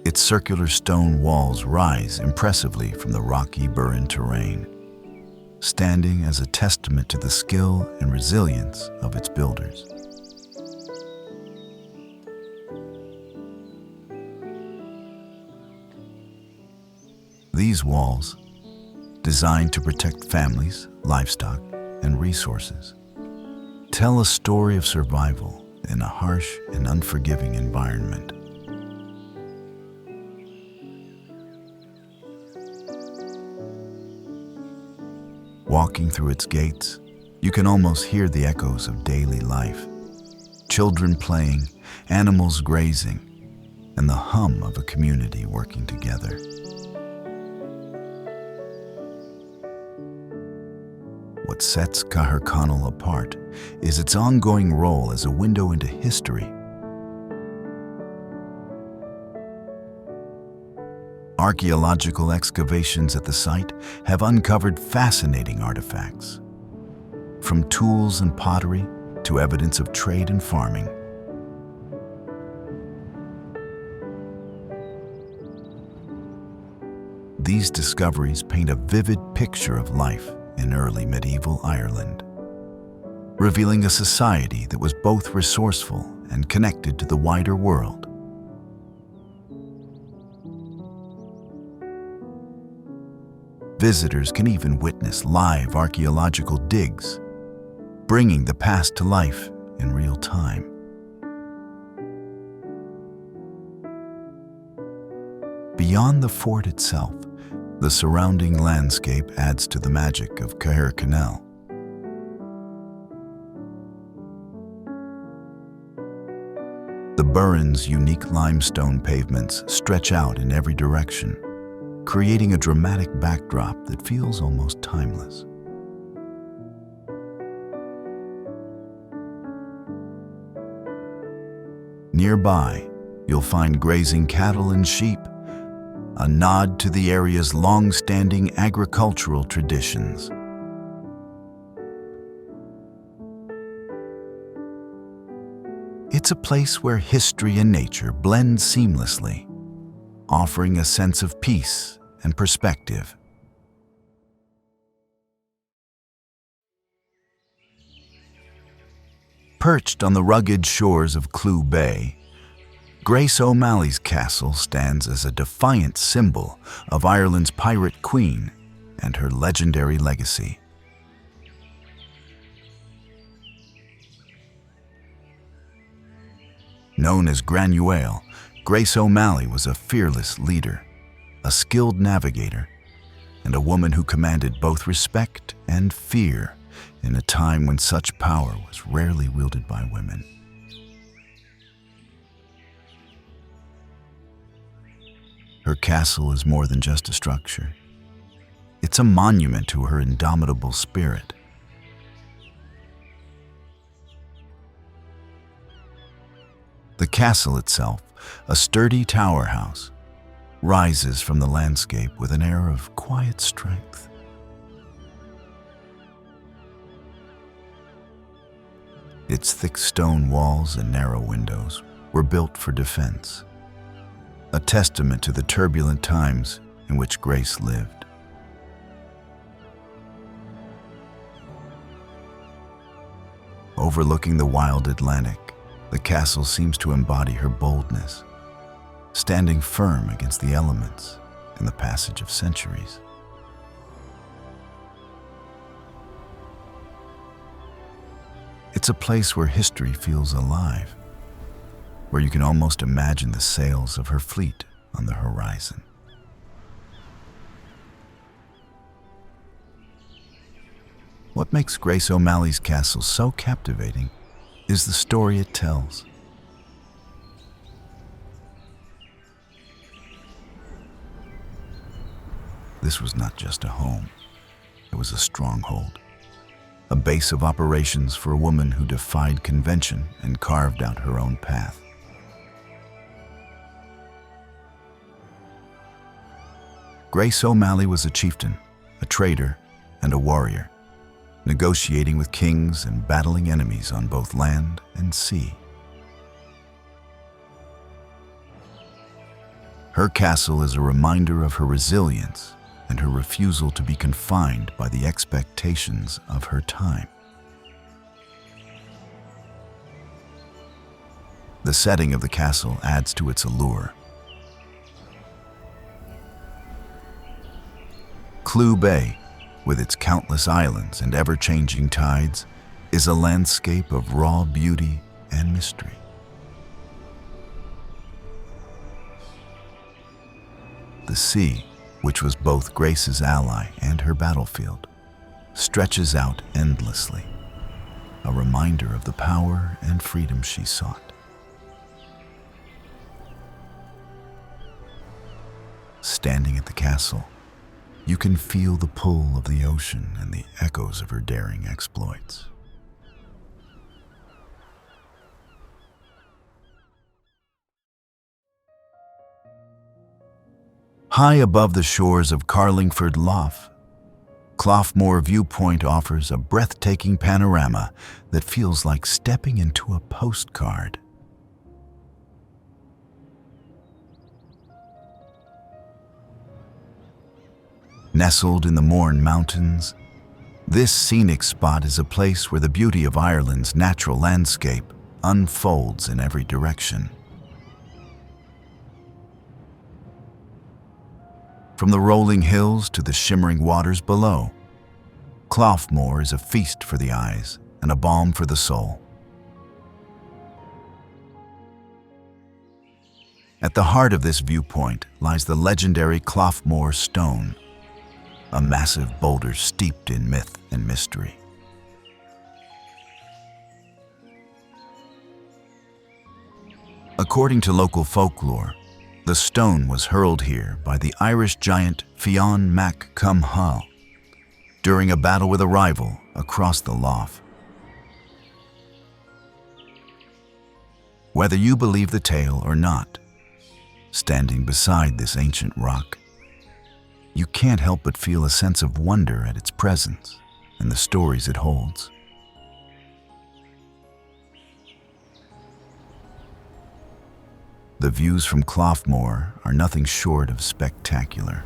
its circular stone walls rise impressively from the rocky Burren terrain, standing as a testament to the skill and resilience of its builders. These walls, designed to protect families, livestock, and resources, tell a story of survival in a harsh and unforgiving environment. Walking through its gates, you can almost hear the echoes of daily life. Children playing, animals grazing, and the hum of a community working together. What sets Caherconnell apart is its ongoing role as a window into history. Archaeological excavations at the site have uncovered fascinating artifacts, from tools and pottery to evidence of trade and farming. These discoveries paint a vivid picture of life in early medieval Ireland, revealing a society that was both resourceful and connected to the wider world. Visitors can even witness live archaeological digs, bringing the past to life in real time. Beyond the fort itself, the surrounding landscape adds to the magic of Caherconnell. The Burren's unique limestone pavements stretch out in every direction, creating a dramatic backdrop that feels almost timeless. Nearby, you'll find grazing cattle and sheep, a nod to the area's long-standing agricultural traditions. It's a place where history and nature blend seamlessly, offering a sense of peace and perspective. Perched on the rugged shores of Cloughmore Bay, Grace O'Malley's castle stands as a defiant symbol of Ireland's pirate queen and her legendary legacy. Known as Granuaile, Grace O'Malley was a fearless leader, a skilled navigator, and a woman who commanded both respect and fear in a time when such power was rarely wielded by women. Her castle is more than just a structure. It's a monument to her indomitable spirit. The castle itself, a sturdy tower house, rises from the landscape with an air of quiet strength. Its thick stone walls and narrow windows were built for defense, a testament to the turbulent times in which Grace lived. Overlooking the wild Atlantic, the castle seems to embody her boldness, standing firm against the elements and the passage of centuries. It's a place where history feels alive, where you can almost imagine the sails of her fleet on the horizon. What makes Grace O'Malley's castle so captivating is the story it tells. This was not just a home, it was a stronghold, a base of operations for a woman who defied convention and carved out her own path. Grace O'Malley was a chieftain, a trader, and a warrior, negotiating with kings and battling enemies on both land and sea. Her castle is a reminder of her resilience and her refusal to be confined by the expectations of her time. The setting of the castle adds to its allure. Cloughmore Bay, with its countless islands and ever-changing tides, is a landscape of raw beauty and mystery. The sea, which was both Grace's ally and her battlefield, stretches out endlessly, a reminder of the power and freedom she sought. Standing at the castle, you can feel the pull of the ocean and the echoes of her daring exploits. High above the shores of Carlingford Lough, Cloughmore Viewpoint offers a breathtaking panorama that feels like stepping into a postcard. Nestled in the Mourne Mountains, this scenic spot is a place where the beauty of Ireland's natural landscape unfolds in every direction. From the rolling hills to the shimmering waters below, Cloughmore is a feast for the eyes and a balm for the soul. At the heart of this viewpoint lies the legendary Cloughmore Stone, a massive boulder steeped in myth and mystery. According to local folklore, the stone was hurled here by the Irish giant Fionn Mac Cumhall during a battle with a rival across the Lough. Whether you believe the tale or not, standing beside this ancient rock, you can't help but feel a sense of wonder at its presence and the stories it holds. The views from Cloughmore are nothing short of spectacular.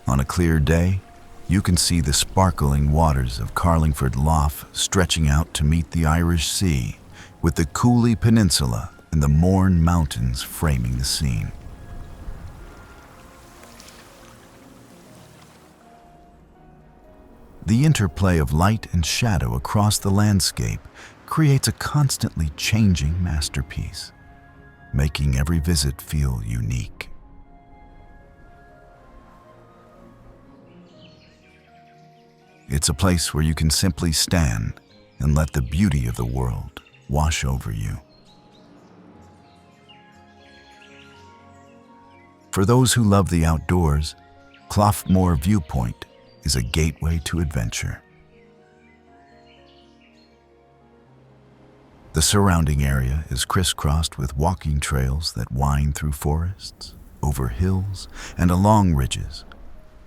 On a clear day, you can see the sparkling waters of Carlingford Lough stretching out to meet the Irish Sea, with the Cooley Peninsula and the Mourne Mountains framing the scene. The interplay of light and shadow across the landscape creates a constantly changing masterpiece, making every visit feel unique. It's a place where you can simply stand and let the beauty of the world wash over you. For those who love the outdoors, Cloughmore Viewpoint is a gateway to adventure. The surrounding area is crisscrossed with walking trails that wind through forests, over hills, and along ridges,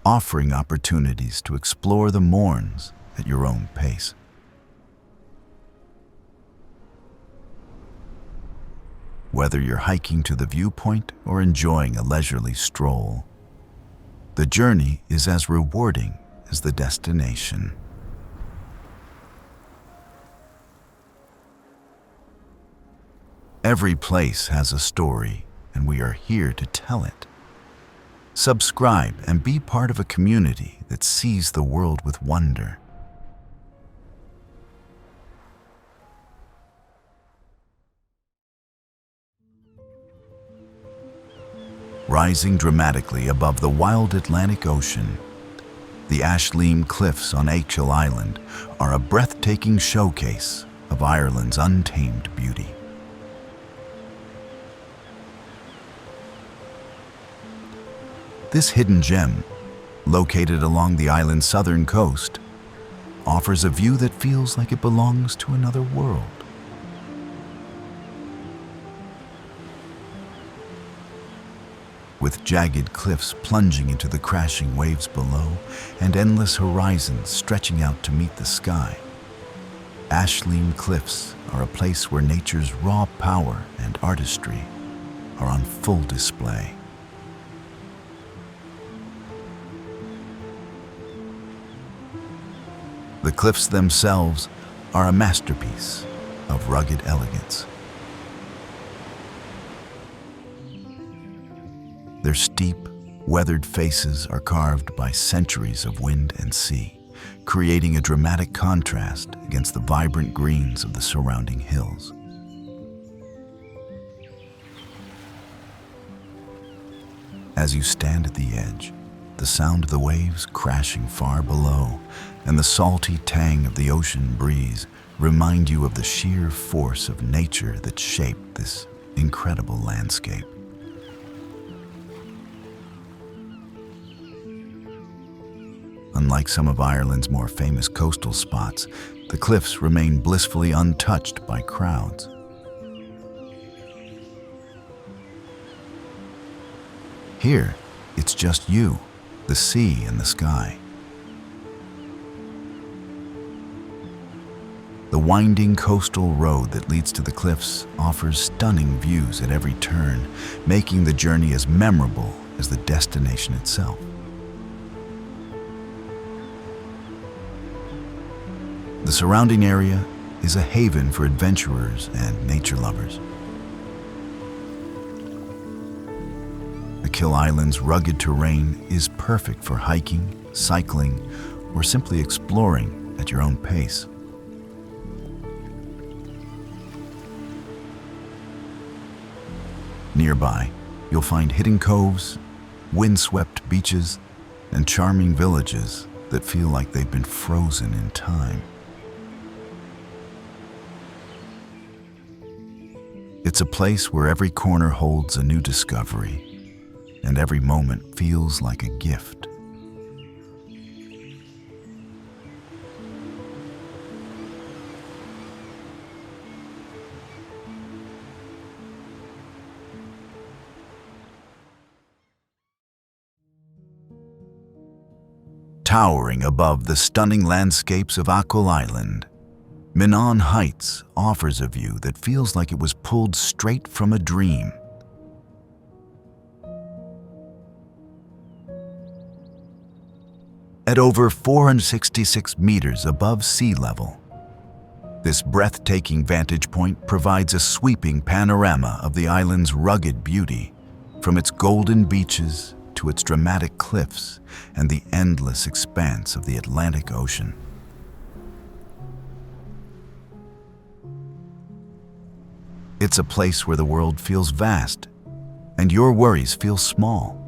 offering opportunities to explore the Mournes at your own pace. Whether you're hiking to the viewpoint or enjoying a leisurely stroll, the journey is as rewarding as the destination. Every place has a story, and we are here to tell it. Subscribe and be part of a community that sees the world with wonder. Rising dramatically above the wild Atlantic Ocean, the Ashleam Cliffs on Aillwee Island are a breathtaking showcase of Ireland's untamed beauty. This hidden gem, located along the island's southern coast, offers a view that feels like it belongs to another world. With jagged cliffs plunging into the crashing waves below and endless horizons stretching out to meet the sky, Ashleam Cliffs are a place where nature's raw power and artistry are on full display. The cliffs themselves are a masterpiece of rugged elegance. Their steep, weathered faces are carved by centuries of wind and sea, creating a dramatic contrast against the vibrant greens of the surrounding hills. As you stand at the edge, the sound of the waves crashing far below and the salty tang of the ocean breeze remind you of the sheer force of nature that shaped this incredible landscape. Unlike some of Ireland's more famous coastal spots, the cliffs remain blissfully untouched by crowds. Here, it's just you, the sea, and the sky. The winding coastal road that leads to the cliffs offers stunning views at every turn, making the journey as memorable as the destination itself. The surrounding area is a haven for adventurers and nature lovers. The Kill Island's rugged terrain is perfect for hiking, cycling, or simply exploring at your own pace. Nearby, you'll find hidden coves, windswept beaches, and charming villages that feel like they've been frozen in time. It's a place where every corner holds a new discovery, and every moment feels like a gift. Towering above the stunning landscapes of Achill Island, Minaun Heights offers a view that feels like it was pulled straight from a dream. At over 466 meters above sea level, this breathtaking vantage point provides a sweeping panorama of the island's rugged beauty, from its golden beaches to its dramatic cliffs and the endless expanse of the Atlantic Ocean. It's a place where the world feels vast and your worries feel small.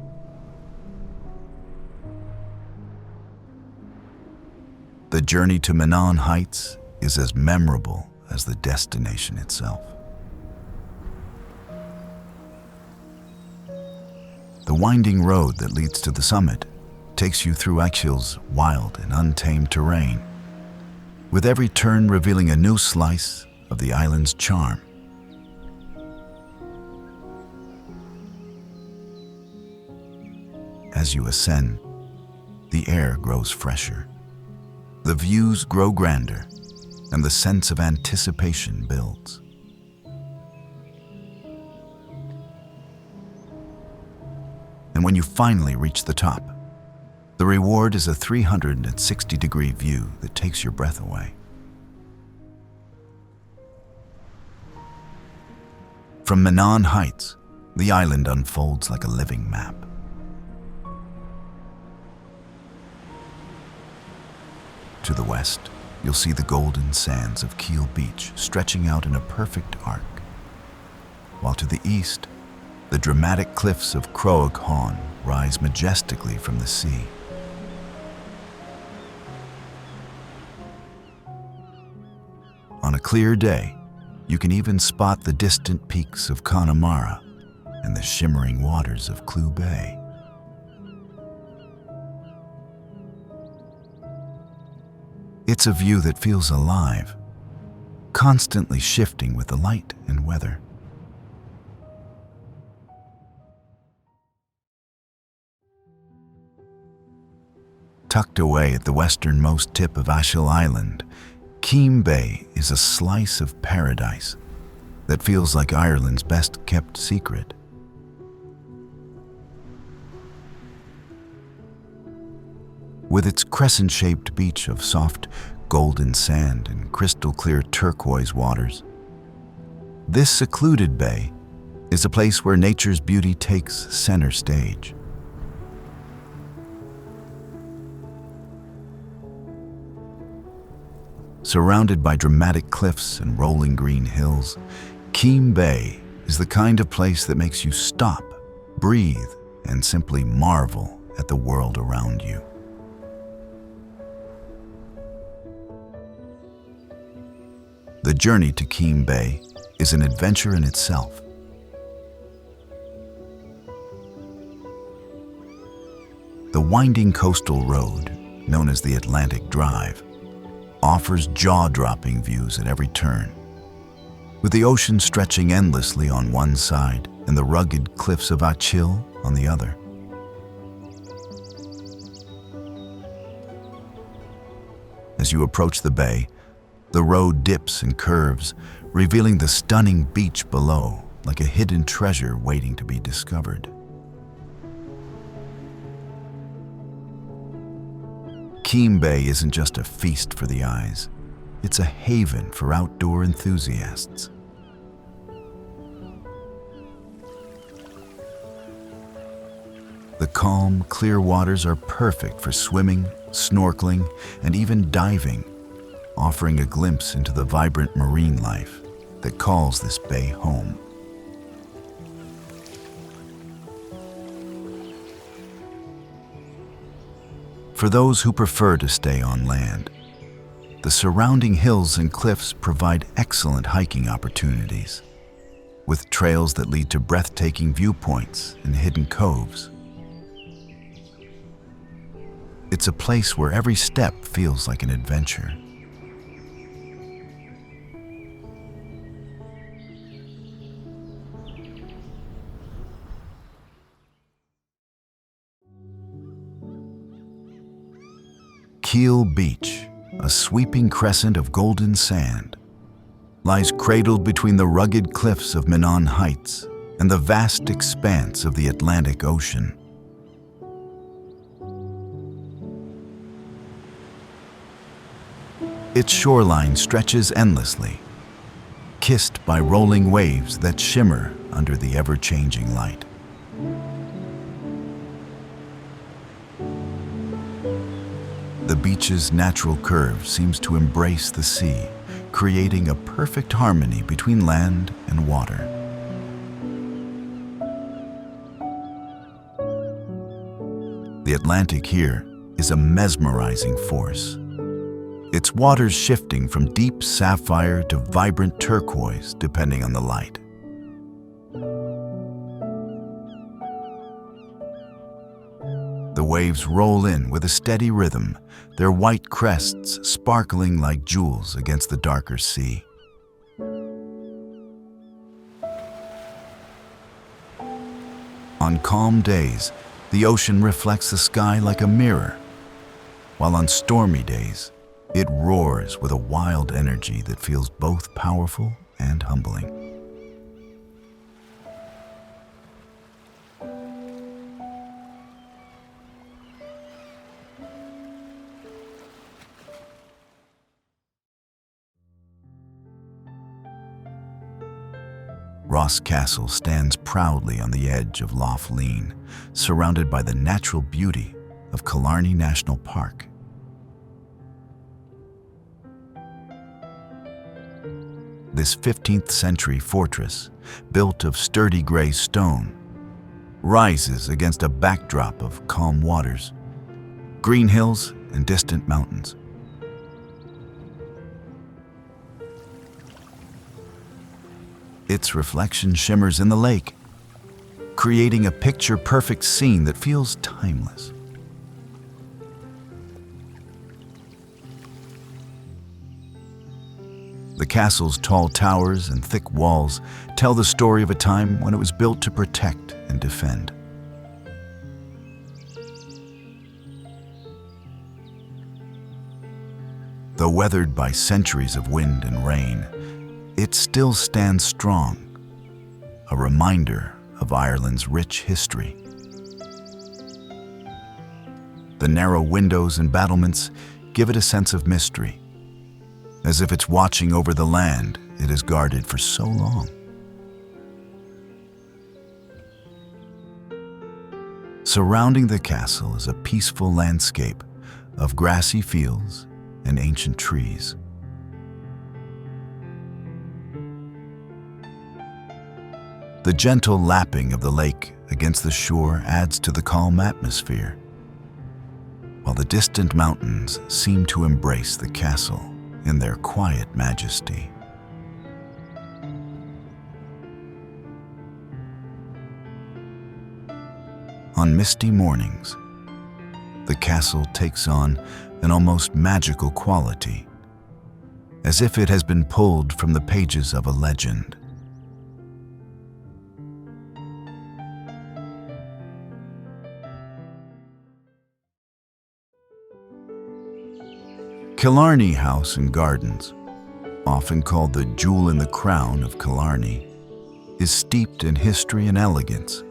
The journey to Minaun Heights is as memorable as the destination itself. The winding road that leads to the summit takes you through Achill's wild and untamed terrain, with every turn revealing a new slice of the island's charm. As you ascend, the air grows fresher, the views grow grander, and the sense of anticipation builds. And when you finally reach the top, the reward is a 360-degree view that takes your breath away. From Minaun Heights, the island unfolds like a living map. To the west, you'll see the golden sands of Keel Beach stretching out in a perfect arc, while to the east, the dramatic cliffs of Caherconnell rise majestically from the sea. On a clear day, you can even spot the distant peaks of Connemara and the shimmering waters of Cloughmore Bay. It's a view that feels alive, constantly shifting with the light and weather. Tucked away at the westernmost tip of Achill Island, Keem Bay is a slice of paradise that feels like Ireland's best-kept secret. With its crescent-shaped beach of soft golden sand and crystal-clear turquoise waters, this secluded bay is a place where nature's beauty takes center stage. Surrounded by dramatic cliffs and rolling green hills, Keem Bay is the kind of place that makes you stop, breathe, and simply marvel at the world around you. The journey to Keem Bay is an adventure in itself. The winding coastal road, known as the Atlantic Drive, offers jaw-dropping views at every turn, with the ocean stretching endlessly on one side and the rugged cliffs of Achill on the other. As you approach the bay, the road dips and curves, revealing the stunning beach below, like a hidden treasure waiting to be discovered. Keem Bay isn't just a feast for the eyes, it's a haven for outdoor enthusiasts. The calm, clear waters are perfect for swimming, snorkeling, and even diving, offering a glimpse into the vibrant marine life that calls this bay home. For those who prefer to stay on land, the surrounding hills and cliffs provide excellent hiking opportunities, with trails that lead to breathtaking viewpoints and hidden coves. It's a place where every step feels like an adventure. Keel Beach, a sweeping crescent of golden sand, lies cradled between the rugged cliffs of Minaun Heights and the vast expanse of the Atlantic Ocean. Its shoreline stretches endlessly, kissed by rolling waves that shimmer under the ever-changing light. The beach's natural curve seems to embrace the sea, creating a perfect harmony between land and water. The Atlantic here is a mesmerizing force, its waters shifting from deep sapphire to vibrant turquoise depending on the light. The waves roll in with a steady rhythm, their white crests sparkling like jewels against the darker sea. On calm days, the ocean reflects the sky like a mirror, while on stormy days, it roars with a wild energy that feels both powerful and humbling. Ross Castle stands proudly on the edge of Lough Lean, surrounded by the natural beauty of Killarney National Park. This 15th century fortress, built of sturdy gray stone, rises against a backdrop of calm waters, green hills, and distant mountains. Its reflection shimmers in the lake, creating a picture-perfect scene that feels timeless. The castle's tall towers and thick walls tell the story of a time when it was built to protect and defend. Though weathered by centuries of wind and rain, it still stands strong, a reminder of Ireland's rich history. The narrow windows and battlements give it a sense of mystery, as if it's watching over the land it has guarded for so long. Surrounding the castle is a peaceful landscape of grassy fields and ancient trees. The gentle lapping of the lake against the shore adds to the calm atmosphere, while the distant mountains seem to embrace the castle in their quiet majesty. On misty mornings, the castle takes on an almost magical quality, as if it has been pulled from the pages of a legend. Killarney House and Gardens, often called the jewel in the crown of Killarney, is steeped in history and elegance.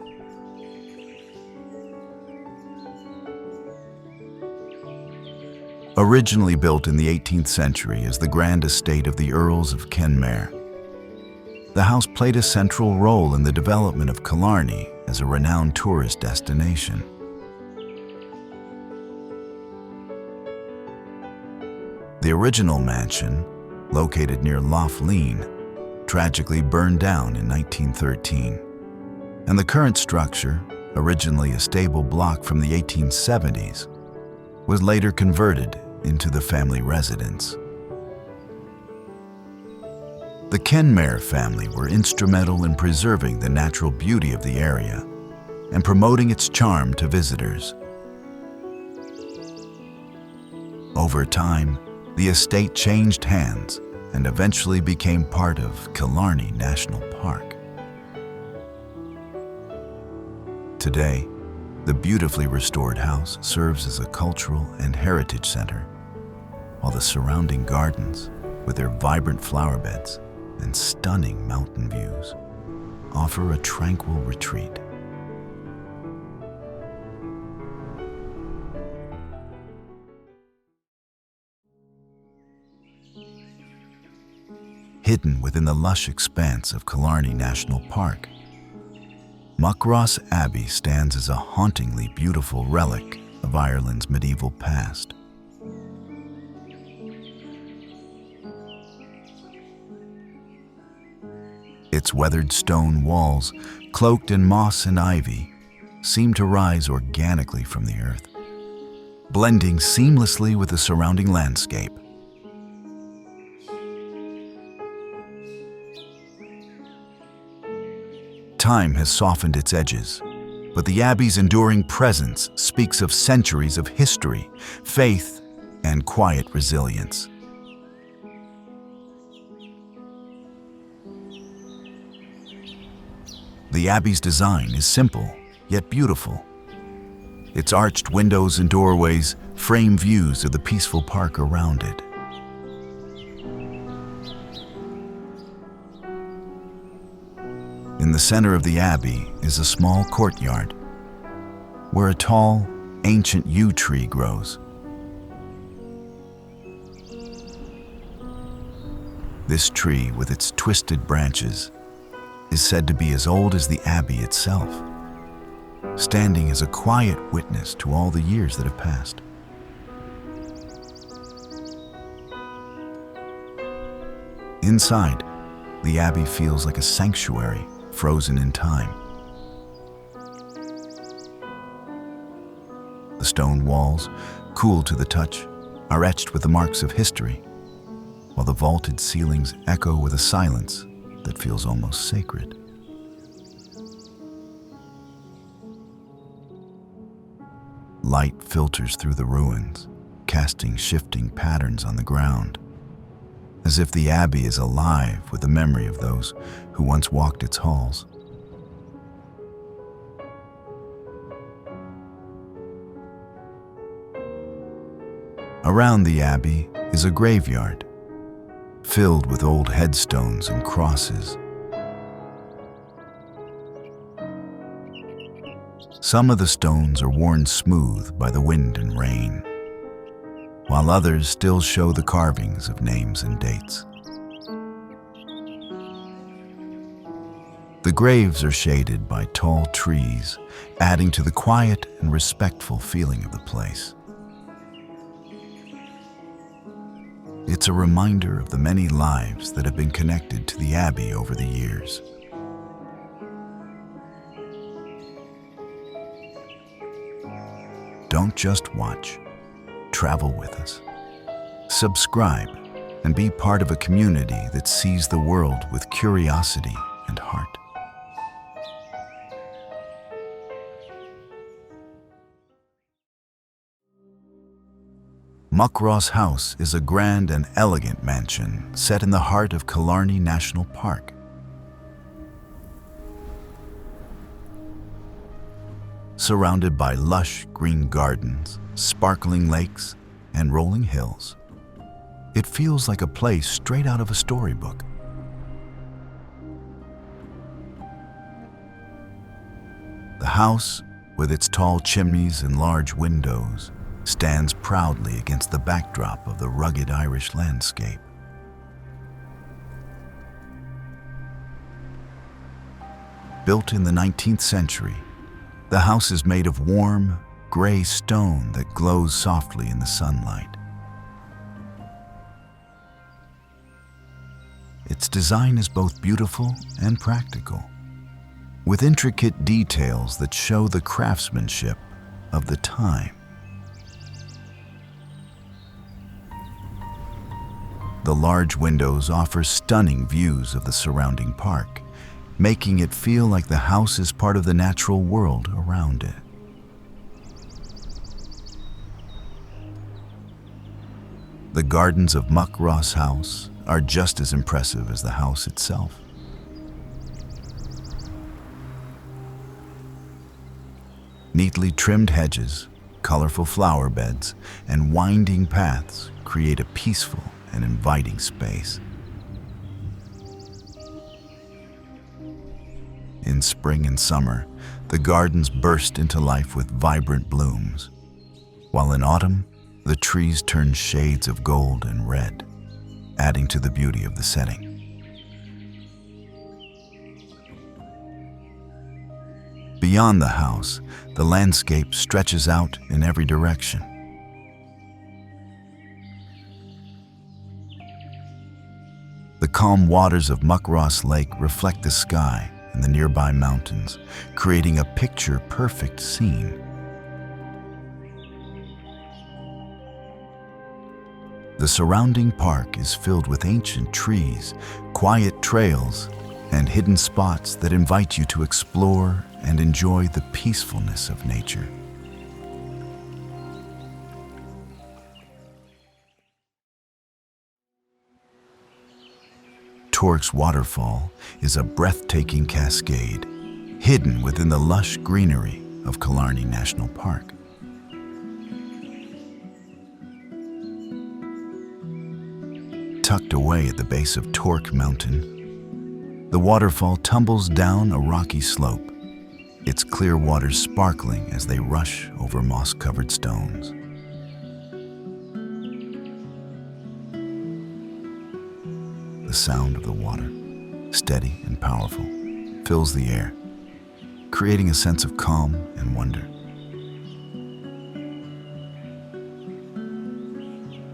Originally built in the 18th century as the grand estate of the Earls of Kenmare, the house played a central role in the development of Killarney as a renowned tourist destination. The original mansion, located near Laughlin, tragically burned down in 1913, and the current structure, originally a stable block from the 1870s, was later converted into the family residence. The Kenmare family were instrumental in preserving the natural beauty of the area and promoting its charm to visitors. Over time, the estate changed hands and eventually became part of Killarney National Park. Today, the beautifully restored house serves as a cultural and heritage center, while the surrounding gardens, with their vibrant flower beds and stunning mountain views, offer a tranquil retreat. Hidden within the lush expanse of Killarney National Park, Makross Abbey stands as a hauntingly beautiful relic of Ireland's medieval past. Its weathered stone walls, cloaked in moss and ivy, seem to rise organically from the earth, blending seamlessly with the surrounding landscape. Time has softened its edges, but the Abbey's enduring presence speaks of centuries of history, faith, and quiet resilience. The Abbey's design is simple, yet beautiful. Its arched windows and doorways frame views of the peaceful park around it. In the center of the Abbey is a small courtyard, where a tall, ancient yew tree grows. This tree, with its twisted branches, is said to be as old as the Abbey itself, standing as a quiet witness to all the years that have passed. Inside, the Abbey feels like a sanctuary frozen in time. The stone walls, cool to the touch, are etched with the marks of history, while the vaulted ceilings echo with a silence that feels almost sacred. Light filters through the ruins, casting shifting patterns on the ground, as if the Abbey is alive with the memory of those who once walked its halls. Around the Abbey is a graveyard, filled with old headstones and crosses. Some of the stones are worn smooth by the wind and rain, while others still show the carvings of names and dates. The graves are shaded by tall trees, adding to the quiet and respectful feeling of the place. It's a reminder of the many lives that have been connected to the Abbey over the years. don't just watch, travel with us. Subscribe and be part of a community that sees the world with curiosity and heart. Makross House is a grand and elegant mansion set in the heart of Killarney National Park. Surrounded by lush green gardens, sparkling lakes, and rolling hills, it feels like a place straight out of a storybook. The house, with its tall chimneys and large windows, stands proudly against the backdrop of the rugged Irish landscape. Built in the 19th century, the house is made of warm, gray stone that glows softly in the sunlight. Its design is both beautiful and practical, with intricate details that show the craftsmanship of the time. The large windows offer stunning views of the surrounding park, making it feel like the house is part of the natural world around it. The gardens of Makross House are just as impressive as the house itself. Neatly trimmed hedges, colorful flower beds, and winding paths create a peaceful and inviting space. In spring and summer, the gardens burst into life with vibrant blooms, while in autumn, the trees turn shades of gold and red, adding to the beauty of the setting. Beyond the house, the landscape stretches out in every direction. The calm waters of Muckross Lake reflect the sky and the nearby mountains, creating a picture-perfect scene. The surrounding park is filled with ancient trees, quiet trails, and hidden spots that invite you to explore and enjoy the peacefulness of nature. Torc Waterfall is a breathtaking cascade hidden within the lush greenery of Killarney National Park. Tucked away at the base of Torc Mountain, the waterfall tumbles down a rocky slope, its clear waters sparkling as they rush over moss-covered stones. The sound of the water, steady and powerful, fills the air, creating a sense of calm and wonder.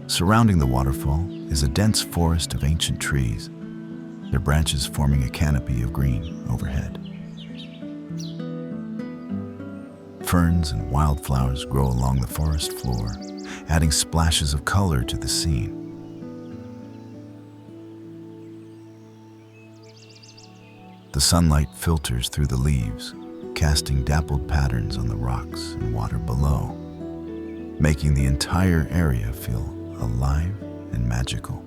Surrounding the waterfall is a dense forest of ancient trees, their branches forming a canopy of green overhead. Ferns and wildflowers grow along the forest floor, adding splashes of color to the scene. The sunlight filters through the leaves, casting dappled patterns on the rocks and water below, making the entire area feel alive and magical.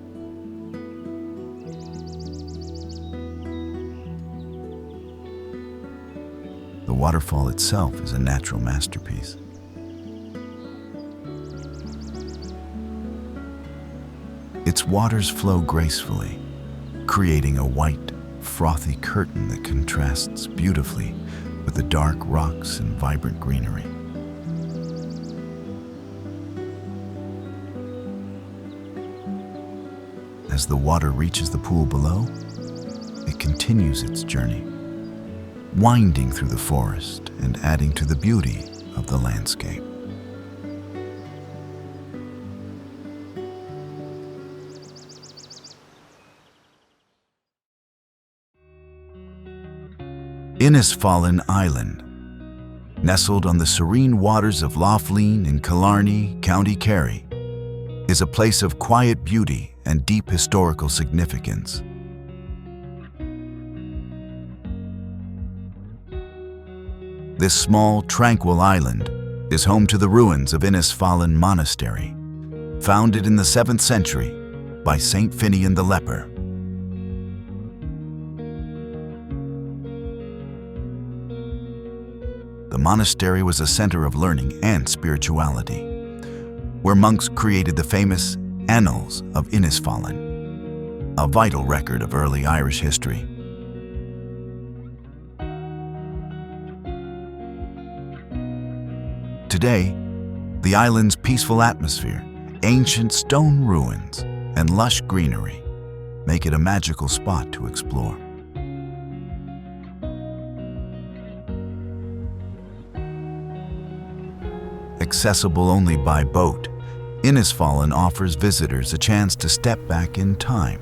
The waterfall itself is a natural masterpiece. Its waters flow gracefully, creating a white, frothy curtain that contrasts beautifully with the dark rocks and vibrant greenery. As the water reaches the pool below, it continues its journey, winding through the forest and adding to the beauty of the landscape. Lisfannon Island. nestled on the serene waters of Laughlin in Killarney, County Kerry, is a place of quiet beauty and deep historical significance. This small, tranquil island is home to the ruins of Lisfannon Monastery, founded in the 7th century by Saint Finian the Leper. The monastery was a center of learning and spirituality, where monks created the famous Annals of Lisfannon, a vital record of early Irish history. Today, the island's peaceful atmosphere, ancient stone ruins, and lush greenery make it a magical spot to explore. Accessible only by boat, Lisfannon offers visitors a chance to step back in time,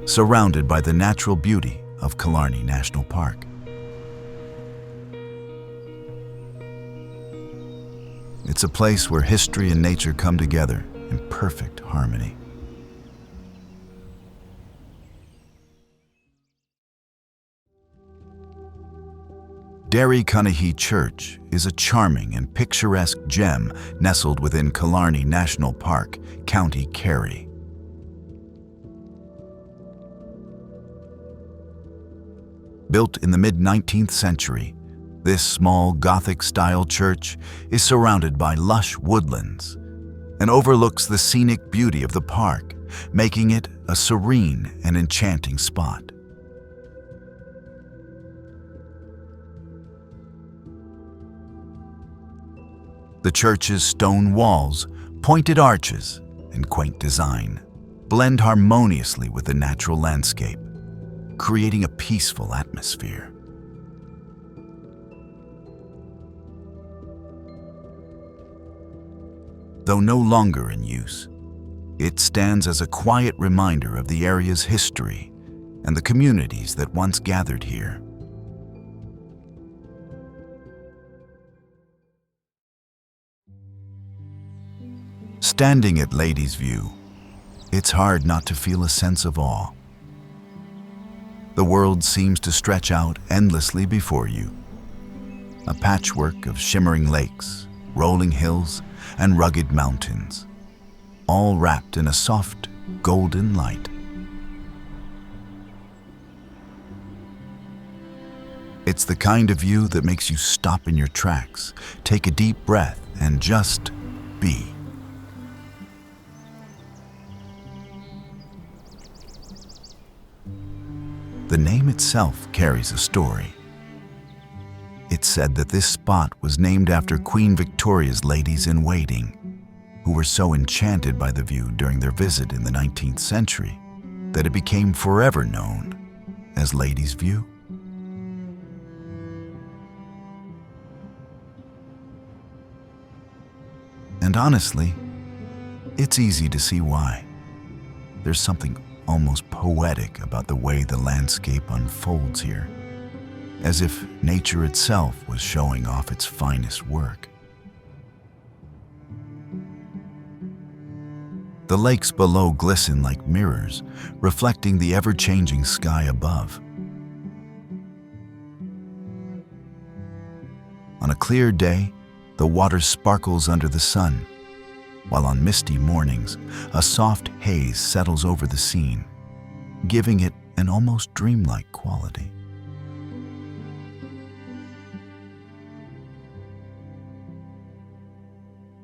surrounded by the natural beauty of Killarney National Park. It's a place where history and nature come together in perfect harmony. Derrycunnihy Church is a charming and picturesque gem nestled within Killarney National Park, County Kerry. Built in the mid-19th century, this small Gothic-style church is surrounded by lush woodlands and overlooks the scenic beauty of the park, making it a serene and enchanting spot. The church's stone walls, pointed arches, and quaint design blend harmoniously with the natural landscape, creating a peaceful atmosphere. Though no longer in use, it stands as a quiet reminder of the area's history and the communities that once gathered here. Standing at Ladies' View, it's hard not to feel a sense of awe. The world seems to stretch out endlessly before you, a patchwork of shimmering lakes, rolling hills, and rugged mountains, all wrapped in a soft, golden light. It's the kind of view that makes you stop in your tracks, take a deep breath, and just be. The name itself carries a story. It's said that this spot was named after Queen Victoria's ladies-in-waiting, who were so enchanted by the view during their visit in the 19th century that it became forever known as Ladies' View. And honestly, it's easy to see why. There's something almost poetic about the way the landscape unfolds here, as if nature itself was showing off its finest work. The lakes below glisten like mirrors, reflecting the ever-changing sky above. On a clear day, the water sparkles under the sun, while on misty mornings, a soft haze settles over the scene, giving it an almost dreamlike quality.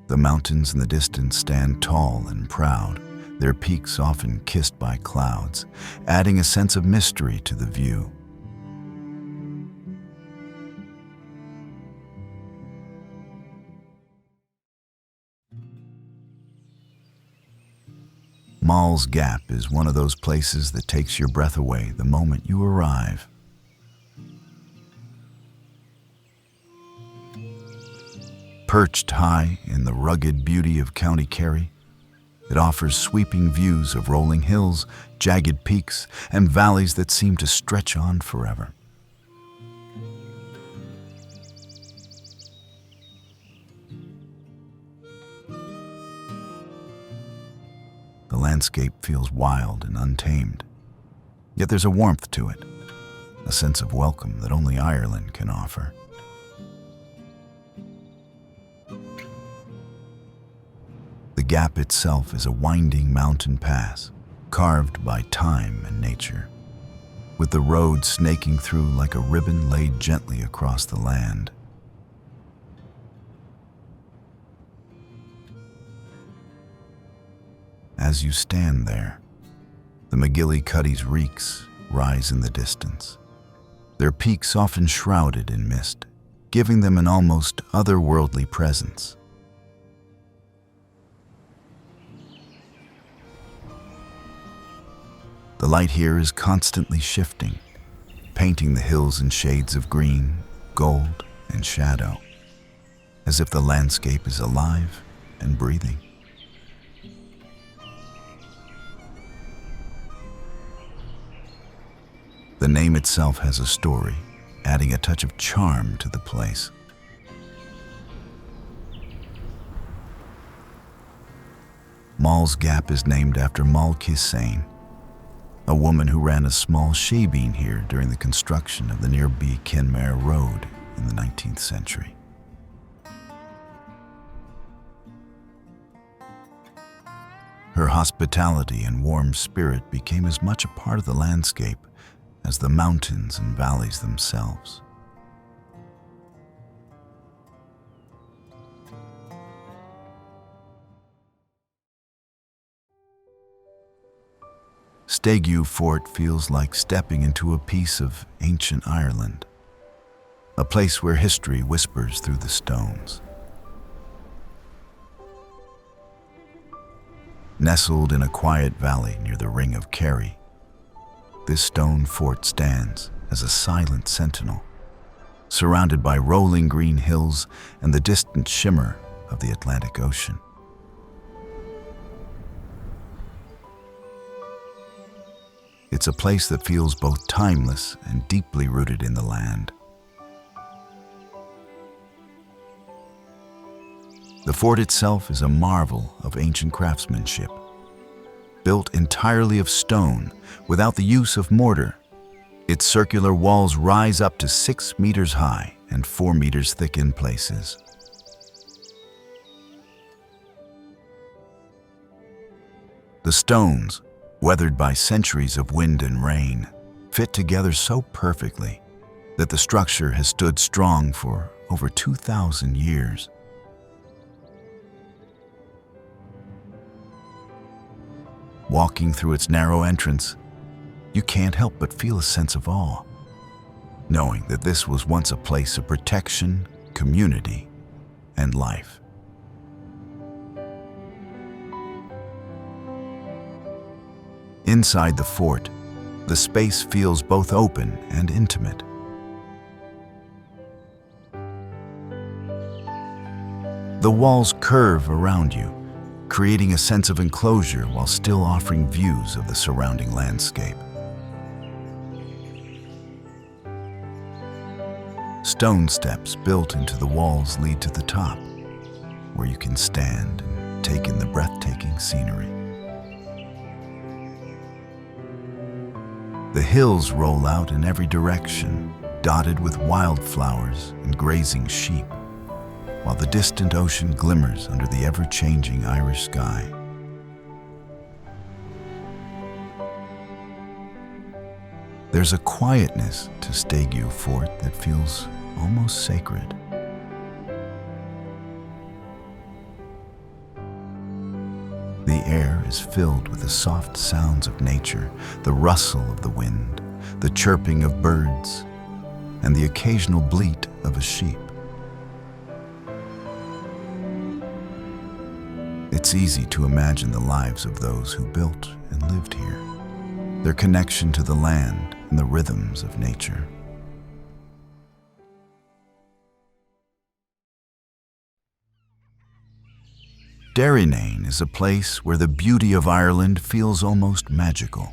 The mountains in the distance stand tall and proud, their peaks often kissed by clouds, adding a sense of mystery to the view. Mamore Gap is one of those places that takes your breath away the moment you arrive. Perched high in the rugged beauty of County Kerry, it offers sweeping views of rolling hills, jagged peaks, and valleys that seem to stretch on forever. landscape feels wild and untamed, yet there's a warmth to it, a sense of welcome that only Ireland can offer. The Gap itself is a winding mountain pass, carved by time and nature, with the road snaking through like a ribbon laid gently across the land. As you stand there, the Magilligan reeks rise in the distance, their peaks often shrouded in mist, giving them an almost otherworldly presence. The light here is constantly shifting, painting the hills in shades of green, gold, and shadow, as if the landscape is alive and breathing. The name itself has a story, adding a touch of charm to the place. Mamore Gap is named after Moll, a woman who ran a small shebeen here during the construction of the nearby Kinnagoe Road in the 19th century. Her hospitality and warm spirit became as much a part of the landscape as the mountains and valleys themselves. Staigue Fort feels like stepping into a piece of ancient Ireland, a place where history whispers through the stones. Nestled in a quiet valley near the Ring of Kerry, this stone fort stands as a silent sentinel, surrounded by rolling green hills and the distant shimmer of the Atlantic Ocean. It's a place that feels both timeless and deeply rooted in the land. The fort itself is a marvel of ancient craftsmanship, built entirely of stone without the use of mortar. Its circular walls rise up to 6 meters high and 4 meters thick in places. The stones, weathered by centuries of wind and rain, fit together so perfectly that the structure has stood strong for over 2,000 years. Walking through its narrow entrance, you can't help but feel a sense of awe, knowing that this was once a place of protection, community, and life. Inside the fort, the space feels both open and intimate. The walls curve around you, creating a sense of enclosure while still offering views of the surrounding landscape. Stone steps built into the walls lead to the top, where you can stand and take in the breathtaking scenery. The hills roll out in every direction, dotted with wildflowers and grazing sheep, while the distant ocean glimmers under the ever-changing Irish sky. There's a quietness to Staigue Fort that feels almost sacred. The air is filled with the soft sounds of nature, the rustle of the wind, the chirping of birds, and the occasional bleat of a sheep. It's easy to imagine the lives of those who built and lived here, their connection to the land and the rhythms of nature. Derrycunnihy is a place where the beauty of Ireland feels almost magical.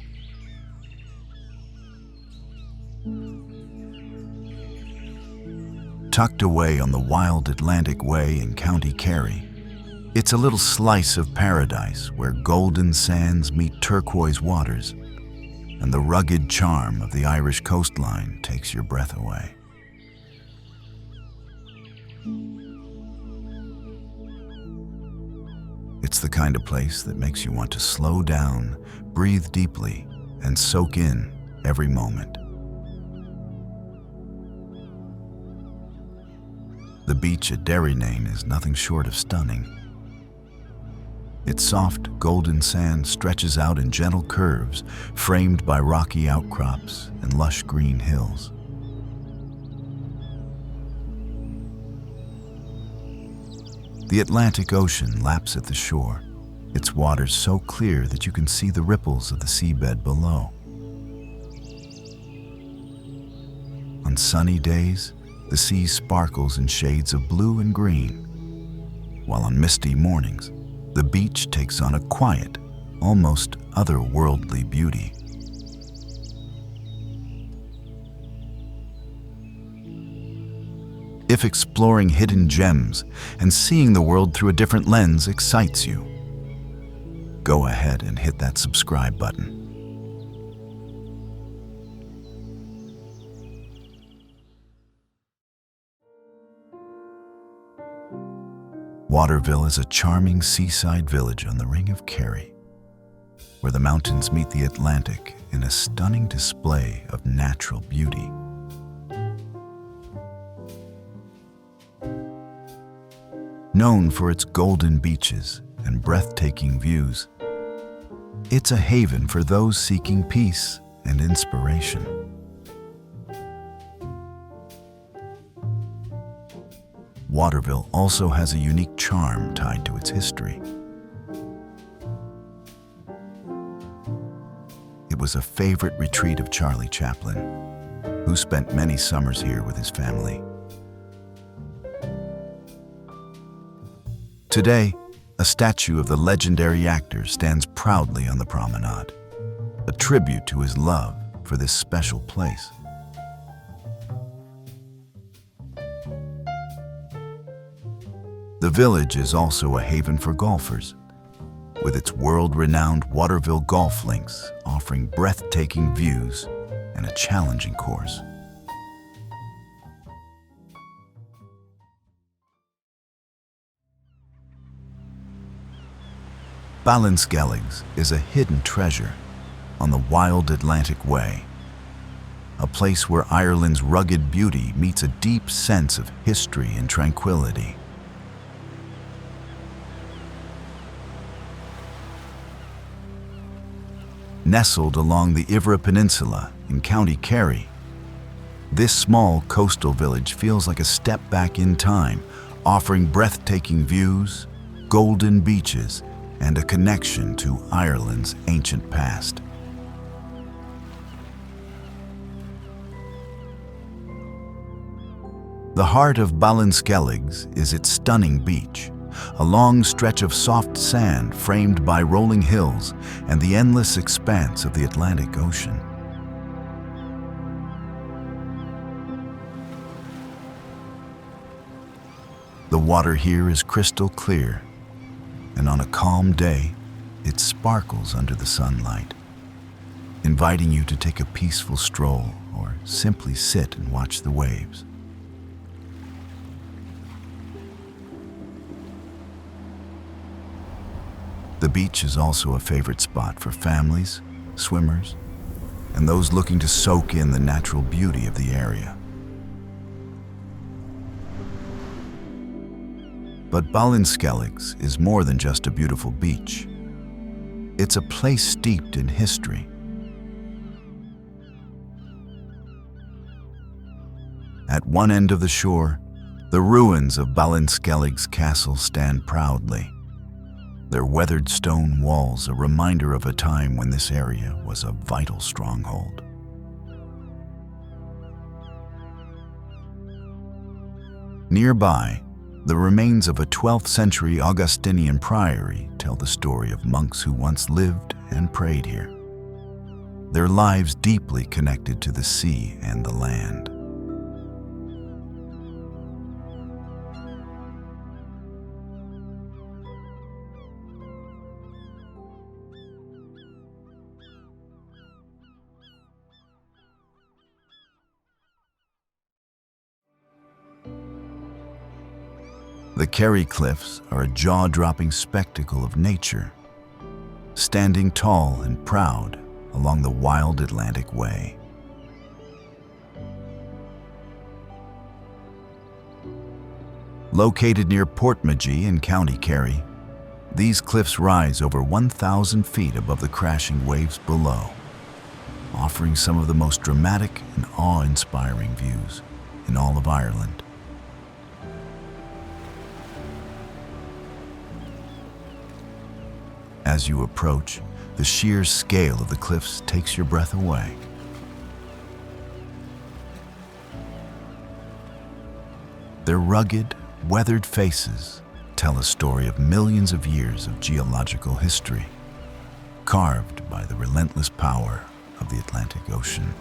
Tucked away on the wild Atlantic Way in County Kerry, It's a little slice of paradise where golden sands meet turquoise waters, and the rugged charm of the Irish coastline takes your breath away. It's the kind of place that makes you want to slow down, breathe deeply, and soak in every moment. The beach at Derrycunnihy is nothing short of stunning. Its soft, golden sand stretches out in gentle curves, framed by rocky outcrops and lush green hills. The Atlantic Ocean laps at the shore, its waters so clear that you can see the ripples of the seabed below. On sunny days, the sea sparkles in shades of blue and green, while on misty mornings, the beach takes on a quiet, almost otherworldly beauty. If exploring hidden gems and seeing the world through a different lens excites you, go ahead and hit that subscribe button. Waterville is a charming seaside village on the Ring of Kerry, where the mountains meet the Atlantic in a stunning display of natural beauty. Known for its golden beaches and breathtaking views, it's a haven for those seeking peace and inspiration. Waterville also has a unique charm tied to its history. It was a favorite retreat of Charlie Chaplin, who spent many summers here with his family. Today, a statue of the legendary actor stands proudly on the promenade, a tribute to his love for this special place. The village is also a haven for golfers, with its world-renowned Waterville golf links offering breathtaking views and a challenging course. Ballinskelligs is a hidden treasure on the wild Atlantic Way, a place where Ireland's rugged beauty meets a deep sense of history and tranquility. Nestled along the Ivra Peninsula in County Kerry, this small coastal village feels like a step back in time, offering breathtaking views, golden beaches, and a connection to Ireland's ancient past. The heart of Ballinskelligs is its stunning beach, a long stretch of soft sand framed by rolling hills and the endless expanse of the Atlantic Ocean. The water here is crystal clear, and on a calm day, it sparkles under the sunlight, inviting you to take a peaceful stroll or simply sit and watch the waves. The beach is also a favorite spot for families, swimmers, and those looking to soak in the natural beauty of the area. But Ballinskelligs is more than just a beautiful beach. It's a place steeped in history. At one end of the shore, the ruins of Ballinskelligs Castle stand proudly, their weathered stone walls a reminder of a time when this area was a vital stronghold. Nearby, the remains of a 12th century Augustinian priory tell the story of monks who once lived and prayed here, their lives deeply connected to the sea and the land. The Kerry Cliffs are a jaw-dropping spectacle of nature, standing tall and proud along the wild Atlantic Way. Located near Portmagee in County Kerry, these cliffs rise over 1,000 feet above the crashing waves below, offering some of the most dramatic and awe-inspiring views in all of Ireland. As you approach, the sheer scale of the cliffs takes your breath away. Their rugged, weathered faces tell a story of millions of years of geological history, carved by the relentless power of the Atlantic Ocean.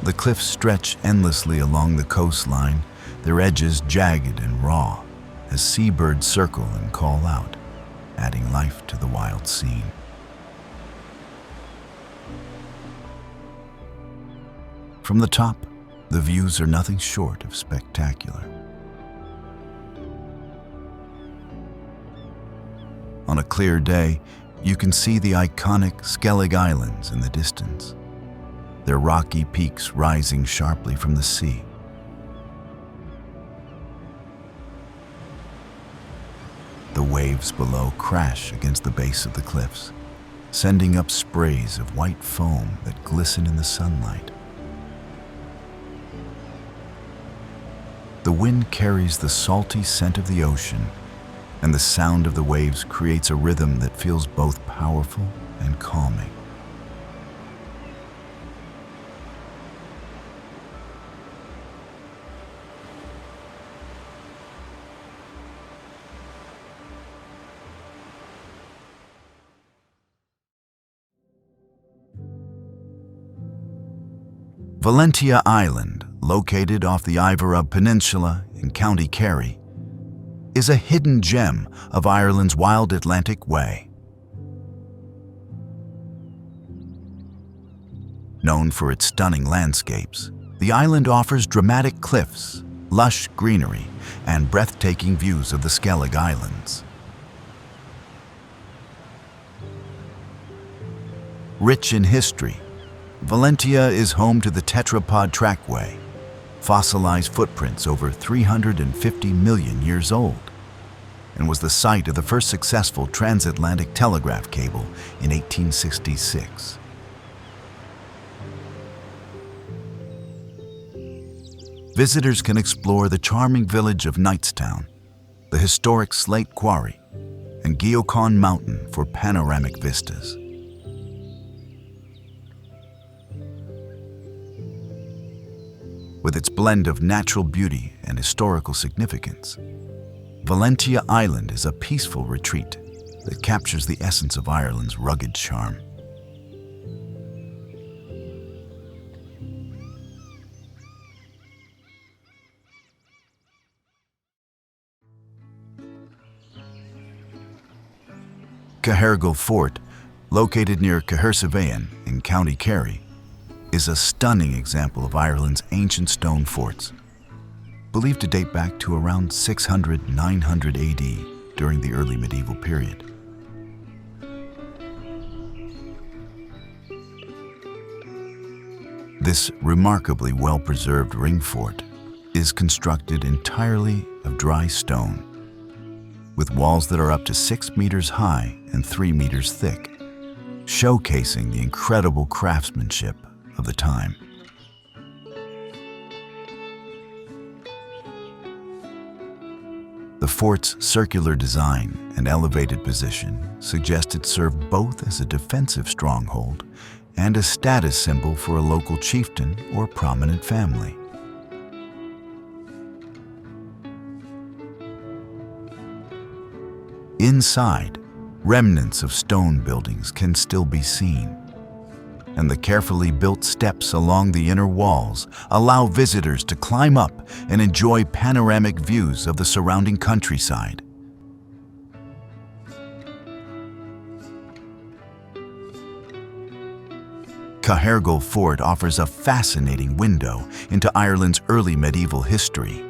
The cliffs stretch endlessly along the coastline, their edges jagged and raw, as seabirds circle and call out, adding life to the wild scene. From the top, the views are nothing short of spectacular. On a clear day, you can see the iconic Skellig Islands in the distance, their rocky peaks rising sharply from the sea. The waves below crash against the base of the cliffs, sending up sprays of white foam that glisten in the sunlight. The wind carries the salty scent of the ocean, and the sound of the waves creates a rhythm that feels both powerful and calming. Valentia Island, located off the Iveragh Peninsula in County Kerry, is a hidden gem of Ireland's wild Atlantic Way. Known for its stunning landscapes, the island offers dramatic cliffs, lush greenery, and breathtaking views of the Skellig Islands. Rich in history, Valentia is home to the Tetrapod Trackway, fossilized footprints over 350 million years old, and was the site of the first successful transatlantic telegraph cable in 1866. Visitors can explore the charming village of Knightstown, the historic Slate Quarry, and Geochon Mountain for panoramic vistas. With its blend of natural beauty and historical significance, Valentia Island is a peaceful retreat that captures the essence of Ireland's rugged charm. Cahergal Fort, located near Caherconnell in County Kerry, is a stunning example of Ireland's ancient stone forts, believed to date back to around 600–900 AD during the early medieval period. This remarkably well-preserved ring fort is constructed entirely of dry stone, with walls that are up to 6 meters high and 3 meters thick, showcasing the incredible craftsmanship of the time. The fort's circular design and elevated position suggest it served both as a defensive stronghold and a status symbol for a local chieftain or prominent family. Inside, remnants of stone buildings can still be seen, and the carefully built steps along the inner walls allow visitors to climb up and enjoy panoramic views of the surrounding countryside. Cahergal Fort offers a fascinating window into Ireland's early medieval history,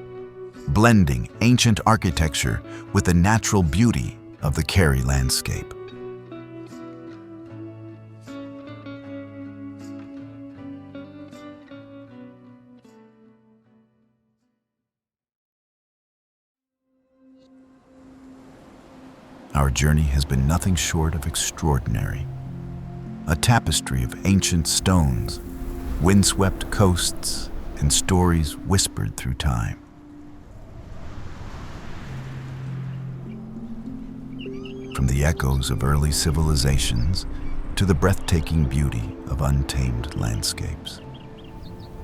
blending ancient architecture with the natural beauty of the Kerry landscape. Our journey has been nothing short of extraordinary. A tapestry of ancient stones, windswept coasts, and stories whispered through time. From the echoes of early civilizations to the breathtaking beauty of untamed landscapes,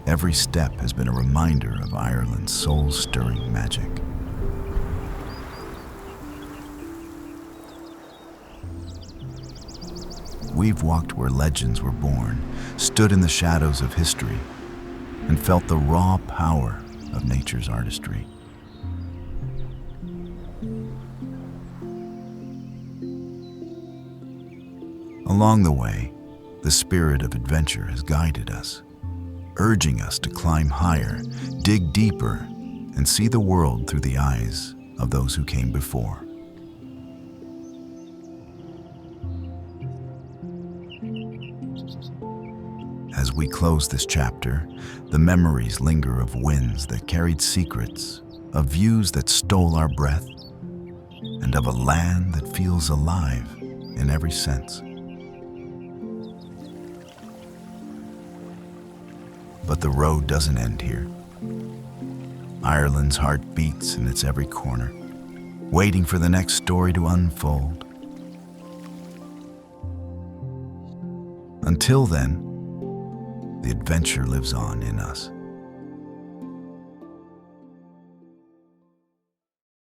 every step has been a reminder of Ireland's soul-stirring magic. We've walked where legends were born, stood in the shadows of history, and felt the raw power of nature's artistry. Along the way, the spirit of adventure has guided us, urging us to climb higher, dig deeper, and see the world through the eyes of those who came before. As we close this chapter, the memories linger of winds that carried secrets, of views that stole our breath, and of a land that feels alive in every sense. But the road doesn't end here. Ireland's heart beats in its every corner, waiting for the next story to unfold. Until then, the adventure lives on in us.